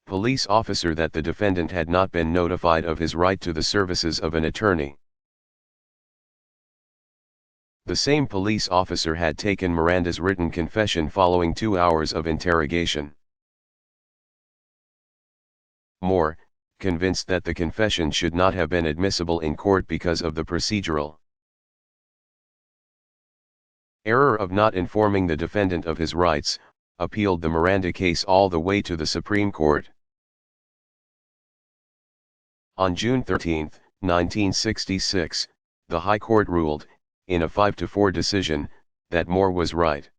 police officer that the defendant had not been notified of his right to the services of an attorney. The same police officer had taken Miranda's written confession following 2 hours of interrogation. Moore, convinced that the confession should not have been admissible in court because of the procedural error of not informing the defendant of his rights, appealed the Miranda case all the way to the Supreme Court. On June 13, 1966, the High Court ruled, in a 5-4 decision, that Moore was right.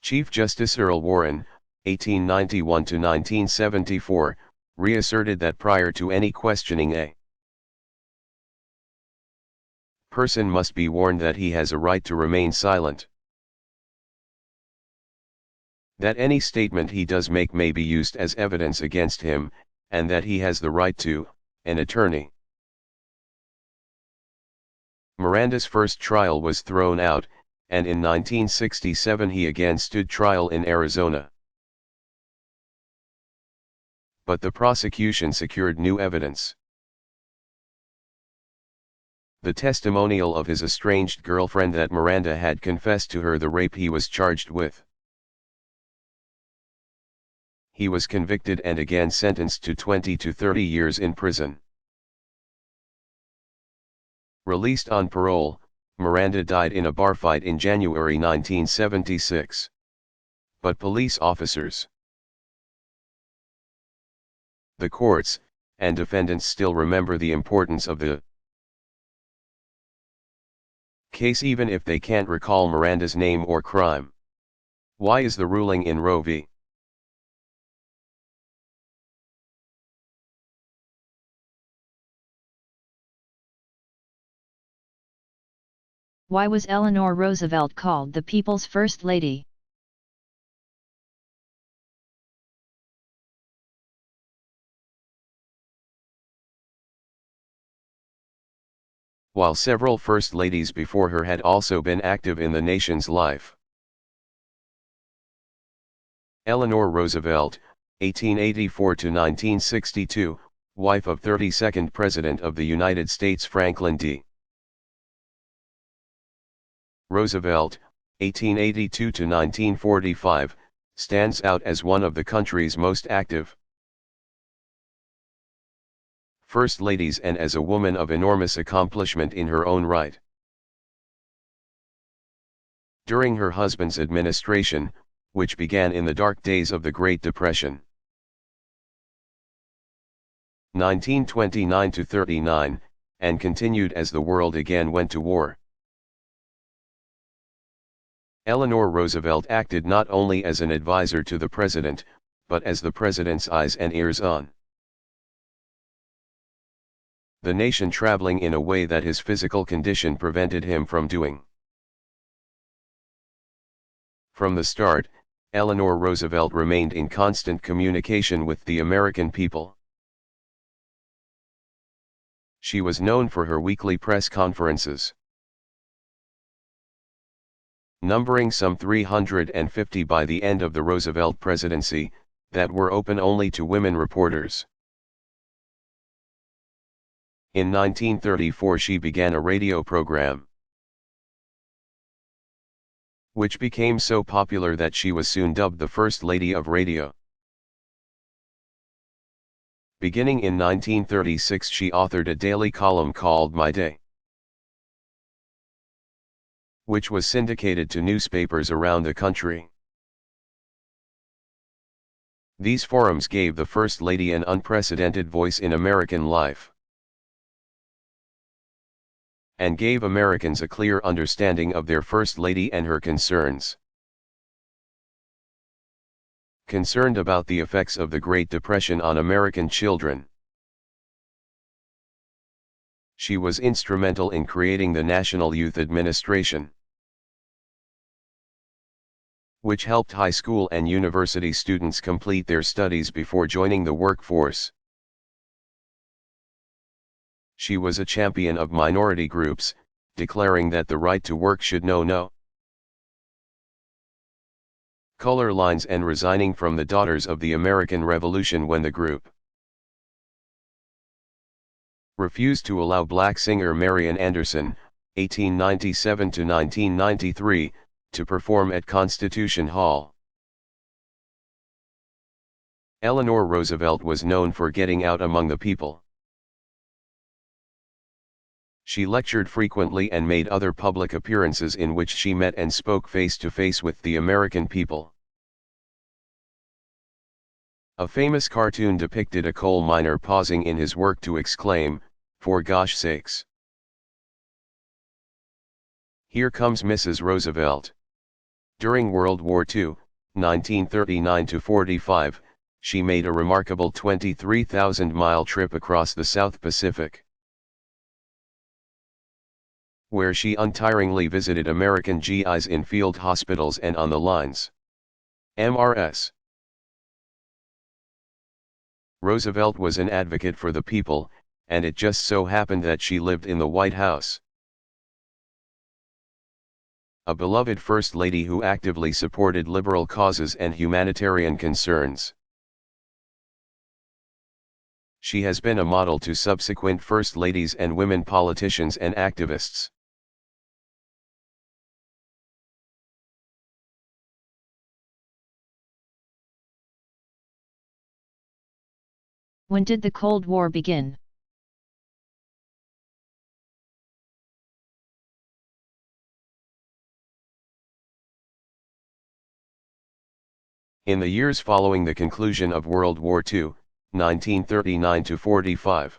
Chief Justice Earl Warren, 1891–1974, reasserted that prior to any questioning a person must be warned that he has a right to remain silent. That any statement he does make may be used as evidence against him, and that he has the right to an attorney. Miranda's first trial was thrown out, and in 1967 he again stood trial in Arizona. But the prosecution secured new evidence. The testimonial of his estranged girlfriend that Miranda had confessed to her the rape he was charged with. He was convicted and again sentenced to 20 to 30 years in prison. Released on parole, Miranda died in a bar fight in January 1976. But police officers, the courts, and defendants still remember the importance of the case even if they can't recall Miranda's name or crime. Why is the ruling in Roe v. Why was Eleanor Roosevelt called the People's First Lady? While several first ladies before her had also been active in the nation's life. Eleanor Roosevelt, 1884–1962, wife of 32nd President of the United States Franklin D. Roosevelt, 1882–1945, stands out as one of the country's most active first ladies and as a woman of enormous accomplishment in her own right. During her husband's administration, which began in the dark days of the Great Depression, 1929–39, and continued as the world again went to war, Eleanor Roosevelt acted not only as an advisor to the president, but as the president's eyes and ears on the nation, traveling in a way that his physical condition prevented him from doing. From the start, Eleanor Roosevelt remained in constant communication with the American people. She was known for her weekly press conferences, numbering some 350 by the end of the Roosevelt presidency, that were open only to women reporters. In 1934 she began a radio program, which became so popular that she was soon dubbed the First Lady of Radio. Beginning in 1936 she authored a daily column called My Day, which was syndicated to newspapers around the country. These forums gave the First Lady an unprecedented voice in American life, and gave Americans a clear understanding of their First Lady and her concerns. Concerned about the effects of the Great Depression on American children, she was instrumental in creating the National Youth Administration, which helped high school and university students complete their studies before joining the workforce. She was a champion of minority groups, declaring that the right to work should know no color lines and resigning from the Daughters of the American Revolution when the group refused to allow black singer Marian Anderson, 1897–1993, to perform at Constitution Hall. Eleanor Roosevelt was known for getting out among the people. She lectured frequently and made other public appearances in which she met and spoke face to face with the American people. A famous cartoon depicted a coal miner pausing in his work to exclaim, "For gosh sakes! Here comes Mrs. Roosevelt." During World War II, 1939–45, she made a remarkable 23,000-mile trip across the South Pacific, where she untiringly visited American GIs in field hospitals and on the lines. Mrs. Roosevelt was an advocate for the people, and it just so happened that she lived in the White House. A beloved First Lady who actively supported liberal causes and humanitarian concerns. She has been a model to subsequent First Ladies and women politicians and activists. When did the Cold War begin? In the years following the conclusion of World War II, 1939–45.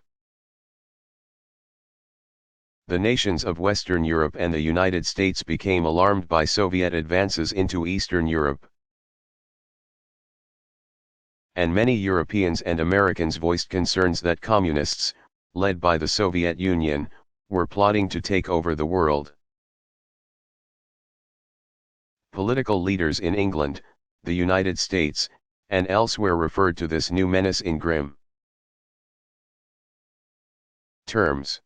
The nations of Western Europe and the United States became alarmed by Soviet advances into Eastern Europe. And many Europeans and Americans voiced concerns that communists, led by the Soviet Union, were plotting to take over the world. Political leaders in England, the United States, and elsewhere referred to this new menace in grim terms.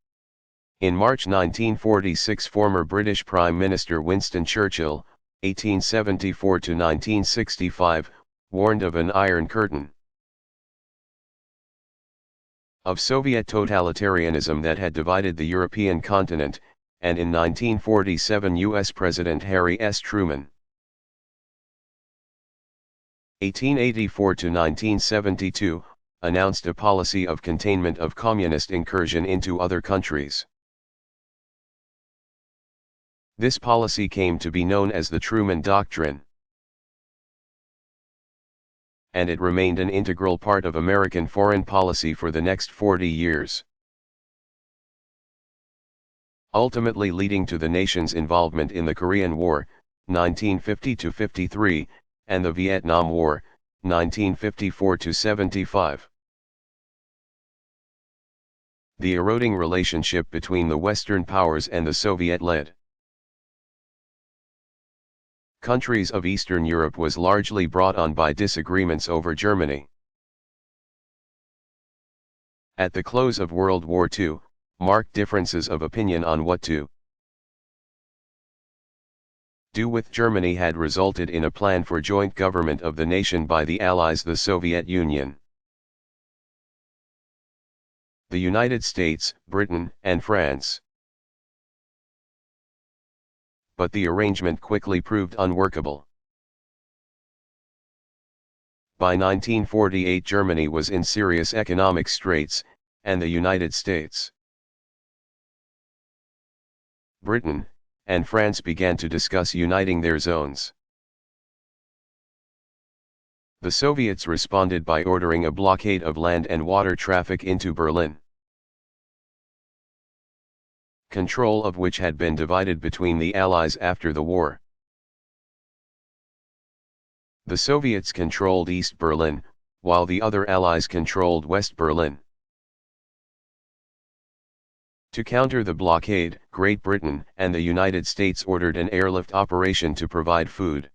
In March 1946, former British Prime Minister Winston Churchill, 1874–1965, warned of an Iron Curtain of Soviet totalitarianism that had divided the European continent, and in 1947 U.S. President Harry S. Truman, 1884–1972, announced a policy of containment of communist incursion into other countries. This policy came to be known as the Truman Doctrine, and it remained an integral part of American foreign policy for the next 40 years. Ultimately leading to the nation's involvement in the Korean War, 1950–53, and the Vietnam War, 1954–75. The eroding relationship between the Western powers and the Soviet-led countries of Eastern Europe was largely brought on by disagreements over Germany. At the close of World War II, marked differences of opinion on what to do with Germany had resulted in a plan for joint government of the nation by the Allies, the Soviet Union, the United States, Britain, and France. But the arrangement quickly proved unworkable. By 1948 Germany was in serious economic straits, and the United States, Britain, and France began to discuss uniting their zones. The Soviets responded by ordering a blockade of land and water traffic into Berlin, control of which had been divided between the Allies after the war. The Soviets controlled East Berlin, while the other Allies controlled West Berlin. To counter the blockade, Great Britain and the United States ordered an airlift operation to provide food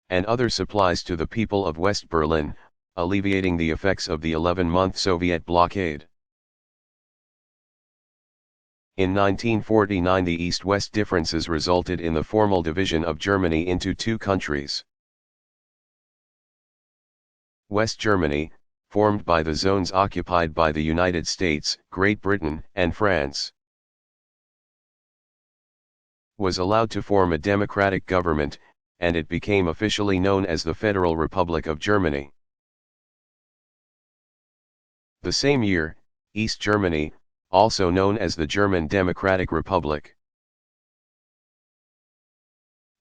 and other supplies to the people of West Berlin, alleviating the effects of the 11-month Soviet blockade. In 1949 the East-West differences resulted in the formal division of Germany into two countries. West Germany, formed by the zones occupied by the United States, Great Britain, and France, was allowed to form a democratic government, and it became officially known as the Federal Republic of Germany. The same year, East Germany, also known as the German Democratic Republic,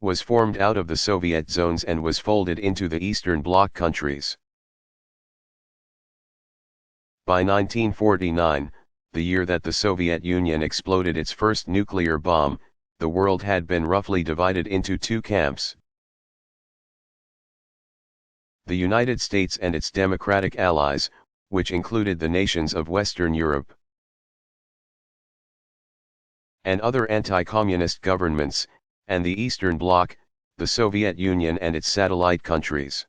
was formed out of the Soviet zones and was folded into the Eastern Bloc countries. By 1949, the year that the Soviet Union exploded its first nuclear bomb, the world had been roughly divided into two camps: the United States and its democratic allies, which included the nations of Western Europe, and other anti-communist governments, and the Eastern Bloc, the Soviet Union and its satellite countries.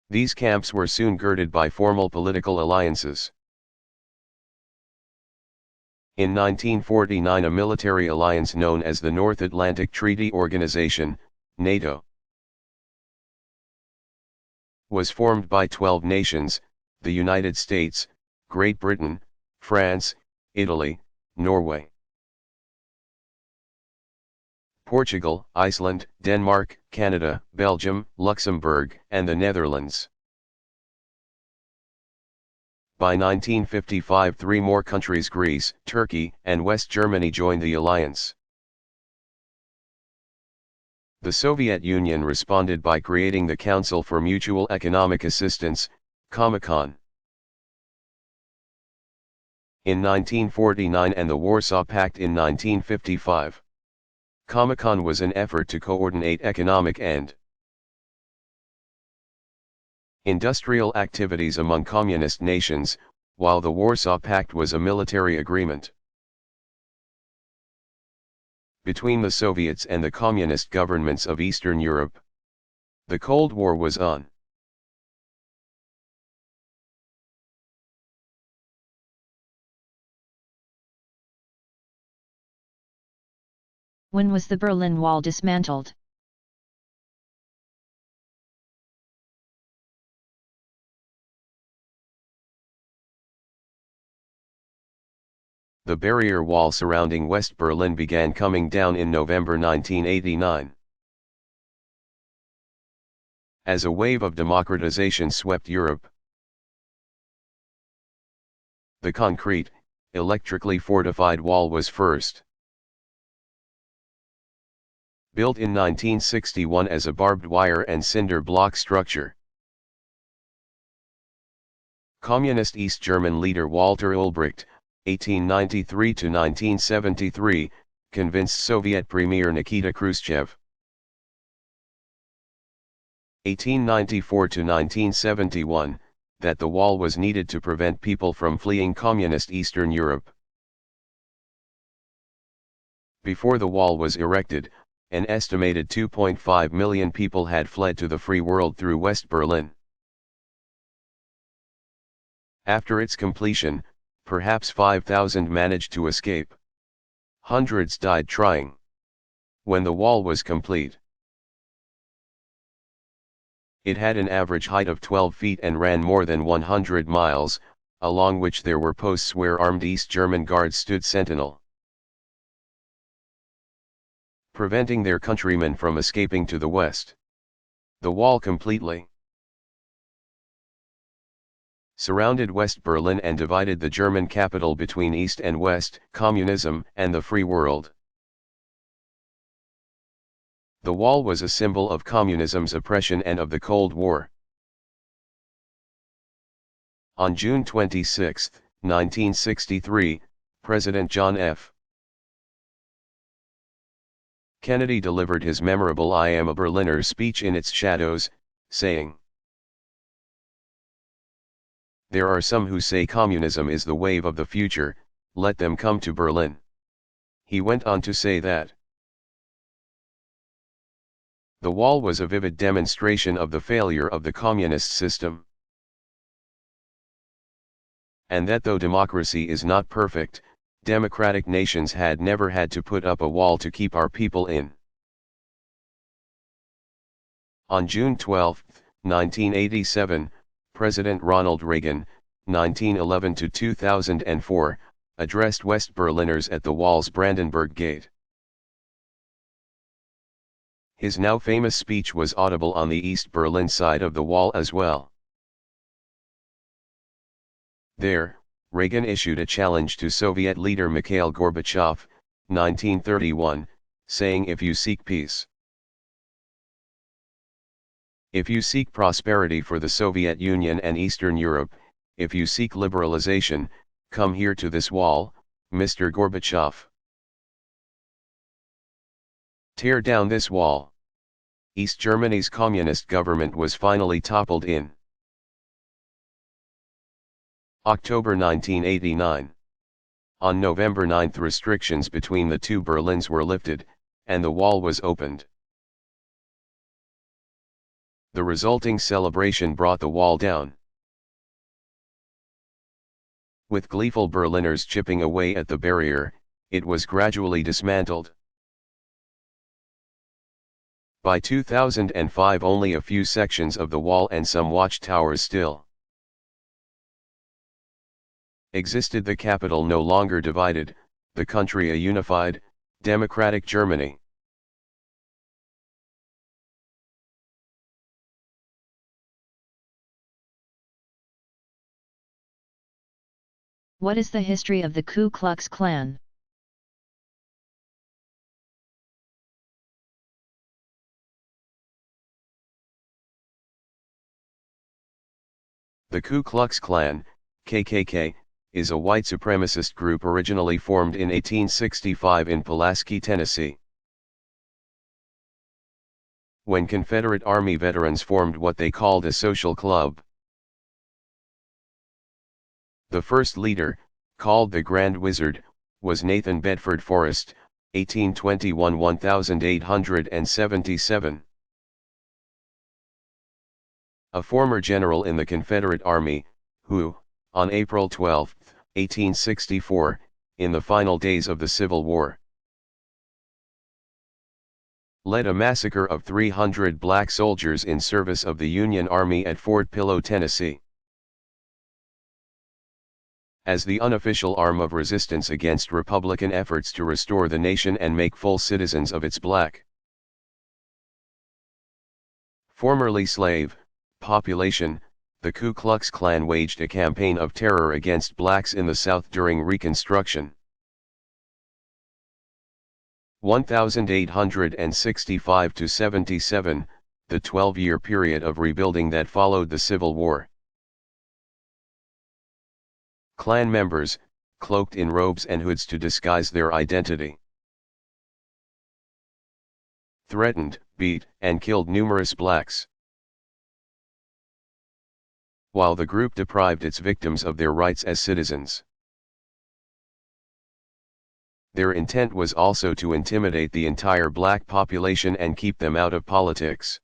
These camps were soon girded by formal political alliances. In 1949 a military alliance known as the North Atlantic Treaty Organization, NATO, was formed by 12 nations: the United States, Great Britain, France, Italy, Norway, Portugal, Iceland, Denmark, Canada, Belgium, Luxembourg, and the Netherlands. By 1955 three more countries, Greece, Turkey, and West Germany, joined the alliance. The Soviet Union responded by creating the Council for Mutual Economic Assistance, Comecon, in 1949 and the Warsaw Pact in 1955. Comecon was an effort to coordinate economic and industrial activities among communist nations, while the Warsaw Pact was a military agreement between the Soviets and the communist governments of Eastern Europe. The Cold War was on. When was the Berlin Wall dismantled? The barrier wall surrounding West Berlin began coming down in November 1989. As a wave of democratization swept Europe, the concrete, electrically fortified wall was first built in 1961 as a barbed wire and cinder block structure. Communist East German leader Walter Ulbricht, 1893 to 1973, convinced Soviet Premier Nikita Khrushchev, 1894 to 1971, that the wall was needed to prevent people from fleeing communist Eastern Europe. Before the wall was erected, an estimated 2.5 million people had fled to the free world through West Berlin. After its completion, perhaps 5,000 managed to escape. Hundreds died trying. When the wall was complete, it had an average height of 12 feet and ran more than 100 miles, along which there were posts where armed East German guards stood sentinel, preventing their countrymen from escaping to the west. The wall completely surrounded West Berlin and divided the German capital between East and West, communism and the free world. The wall was a symbol of communism's oppression and of the Cold War. On June 26, 1963, President John F. Kennedy delivered his memorable "I Am a Berliner" speech in its shadows, saying, "There are some who say communism is the wave of the future, let them come to Berlin." He went on to say that the wall was a vivid demonstration of the failure of the communist system, and that though democracy is not perfect, democratic nations had never had to put up a wall to keep our people in. On June 12, 1987, President Ronald Reagan, 1911–2004, addressed West Berliners at the wall's Brandenburg Gate. His now famous speech was audible on the East Berlin side of the wall as well. There, Reagan issued a challenge to Soviet leader Mikhail Gorbachev, 1931, saying, "If you seek peace, if you seek prosperity for the Soviet Union and Eastern Europe, if you seek liberalization, come here to this wall, Mr. Gorbachev. Tear down this wall." East Germany's communist government was finally toppled in October 1989. On November 9 restrictions between the two Berlins were lifted, and the wall was opened. The resulting celebration brought the wall down. With gleeful Berliners chipping away at the barrier, it was gradually dismantled. By 2005 only a few sections of the wall and some watchtowers still existed. The capital no longer divided, the country a unified, democratic Germany. What is the history of the Ku Klux Klan? The Ku Klux Klan, KKK, is a white supremacist group originally formed in 1865 in Pulaski, Tennessee. When Confederate Army veterans formed what they called a social club. The first leader, called the Grand Wizard, was Nathan Bedford Forrest, 1821–1877. A former general in the Confederate Army, who, on April 12, 1864, in the final days of the Civil War, led a massacre of 300 black soldiers in service of the Union Army at Fort Pillow, Tennessee. As the unofficial arm of resistance against Republican efforts to restore the nation and make full citizens of its black, formerly slave, population, the Ku Klux Klan waged a campaign of terror against blacks in the South during Reconstruction. 1865–77, the 12-year period of rebuilding that followed the Civil War. Klan members, cloaked in robes and hoods to disguise their identity, threatened, beat, and killed numerous blacks, while the group deprived its victims of their rights as citizens. Their intent was also to intimidate the entire black population and keep them out of politics.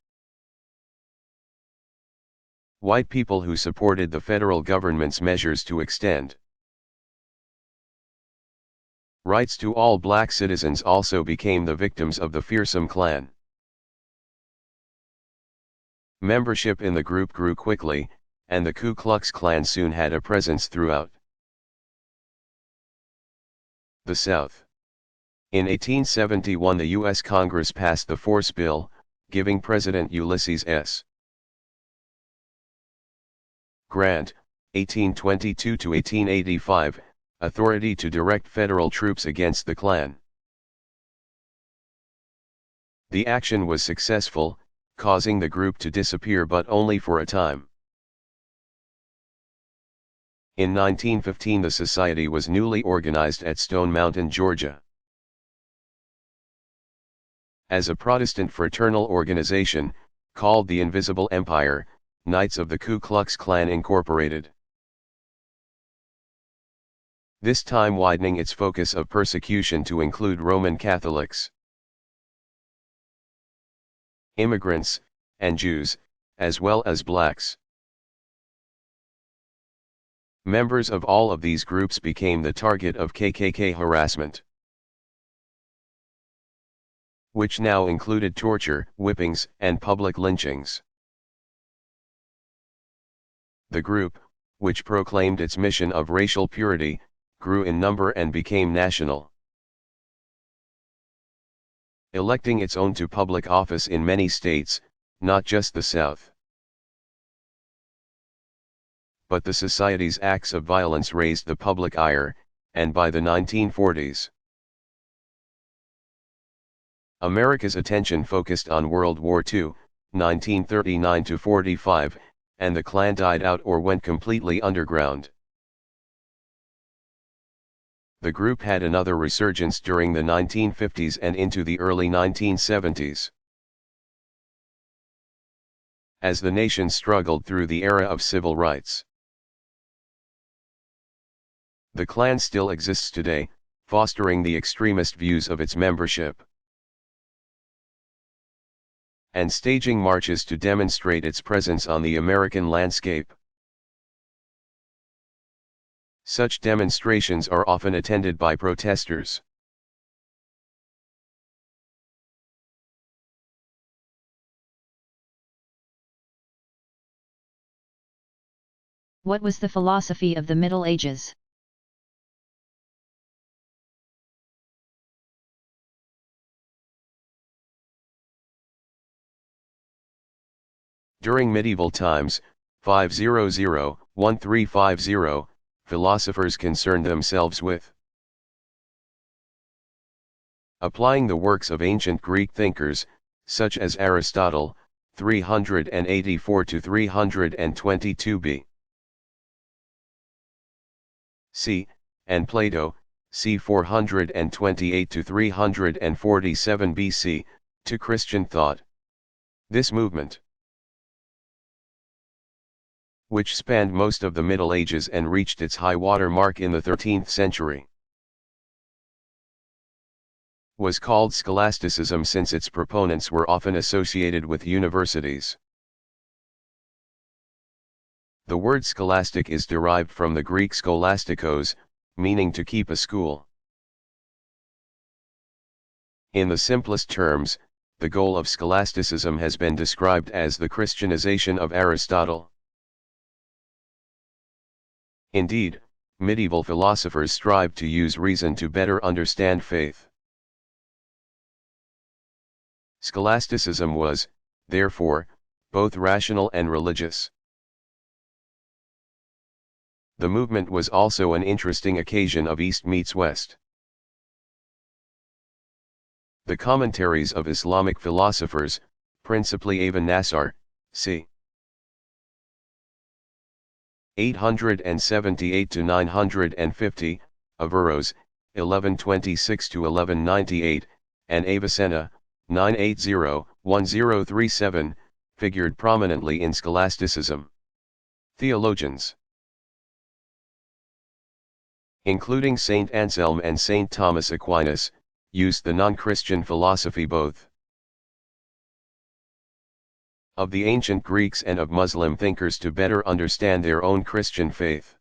White people who supported the federal government's measures to extend rights to all black citizens also became the victims of the fearsome Klan. Membership in the group grew quickly, and the Ku Klux Klan soon had a presence throughout the South. In 1871 the U.S. Congress passed the Force Bill, giving President Ulysses S. Grant, 1822–1885, authority to direct federal troops against the Klan. The action was successful, causing the group to disappear but only for a time. In 1915 the society was newly organized at Stone Mountain, Georgia, as a Protestant fraternal organization, called the Invisible Empire, Knights of the Ku Klux Klan Incorporated. This time widening its focus of persecution to include Roman Catholics, immigrants, and Jews, as well as blacks. Members of all of these groups became the target of KKK harassment, which now included torture, whippings, and public lynchings. The group, which proclaimed its mission of racial purity, grew in number and became national, electing its own to public office in many states, not just the South. But the society's acts of violence raised the public ire, and by the 1940s, America's attention focused on World War II, 1939–45, and the Klan died out or went completely underground. The group had another resurgence during the 1950s and into the early 1970s. As the nation struggled through the era of civil rights, the Klan still exists today, fostering the extremist views of its membership, and staging marches to demonstrate its presence on the American landscape. Such demonstrations are often attended by protesters. What was the philosophy of the Middle Ages? During medieval times, 500–1350, philosophers concerned themselves with applying the works of ancient Greek thinkers, such as Aristotle, 384–322 B.C., and Plato, c. 428–347 BC, to Christian thought. This movement, which spanned most of the Middle Ages and reached its high water mark in the 13th century, was called scholasticism since its proponents were often associated with universities. The word scholastic is derived from the Greek scholastikos, meaning to keep a school. In the simplest terms, the goal of scholasticism has been described as the Christianization of Aristotle. Indeed, medieval philosophers strived to use reason to better understand faith. Scholasticism was, therefore, both rational and religious. The movement was also an interesting occasion of East meets West. The commentaries of Islamic philosophers, principally Ibn Nasr, c. 878–950, Averroes, 1126–1198, and Avicenna, 980–1037, figured prominently in scholasticism. Theologians, including Saint Anselm and Saint Thomas Aquinas, used the non-Christian philosophy both of the ancient Greeks and of Muslim thinkers to better understand their own Christian faith.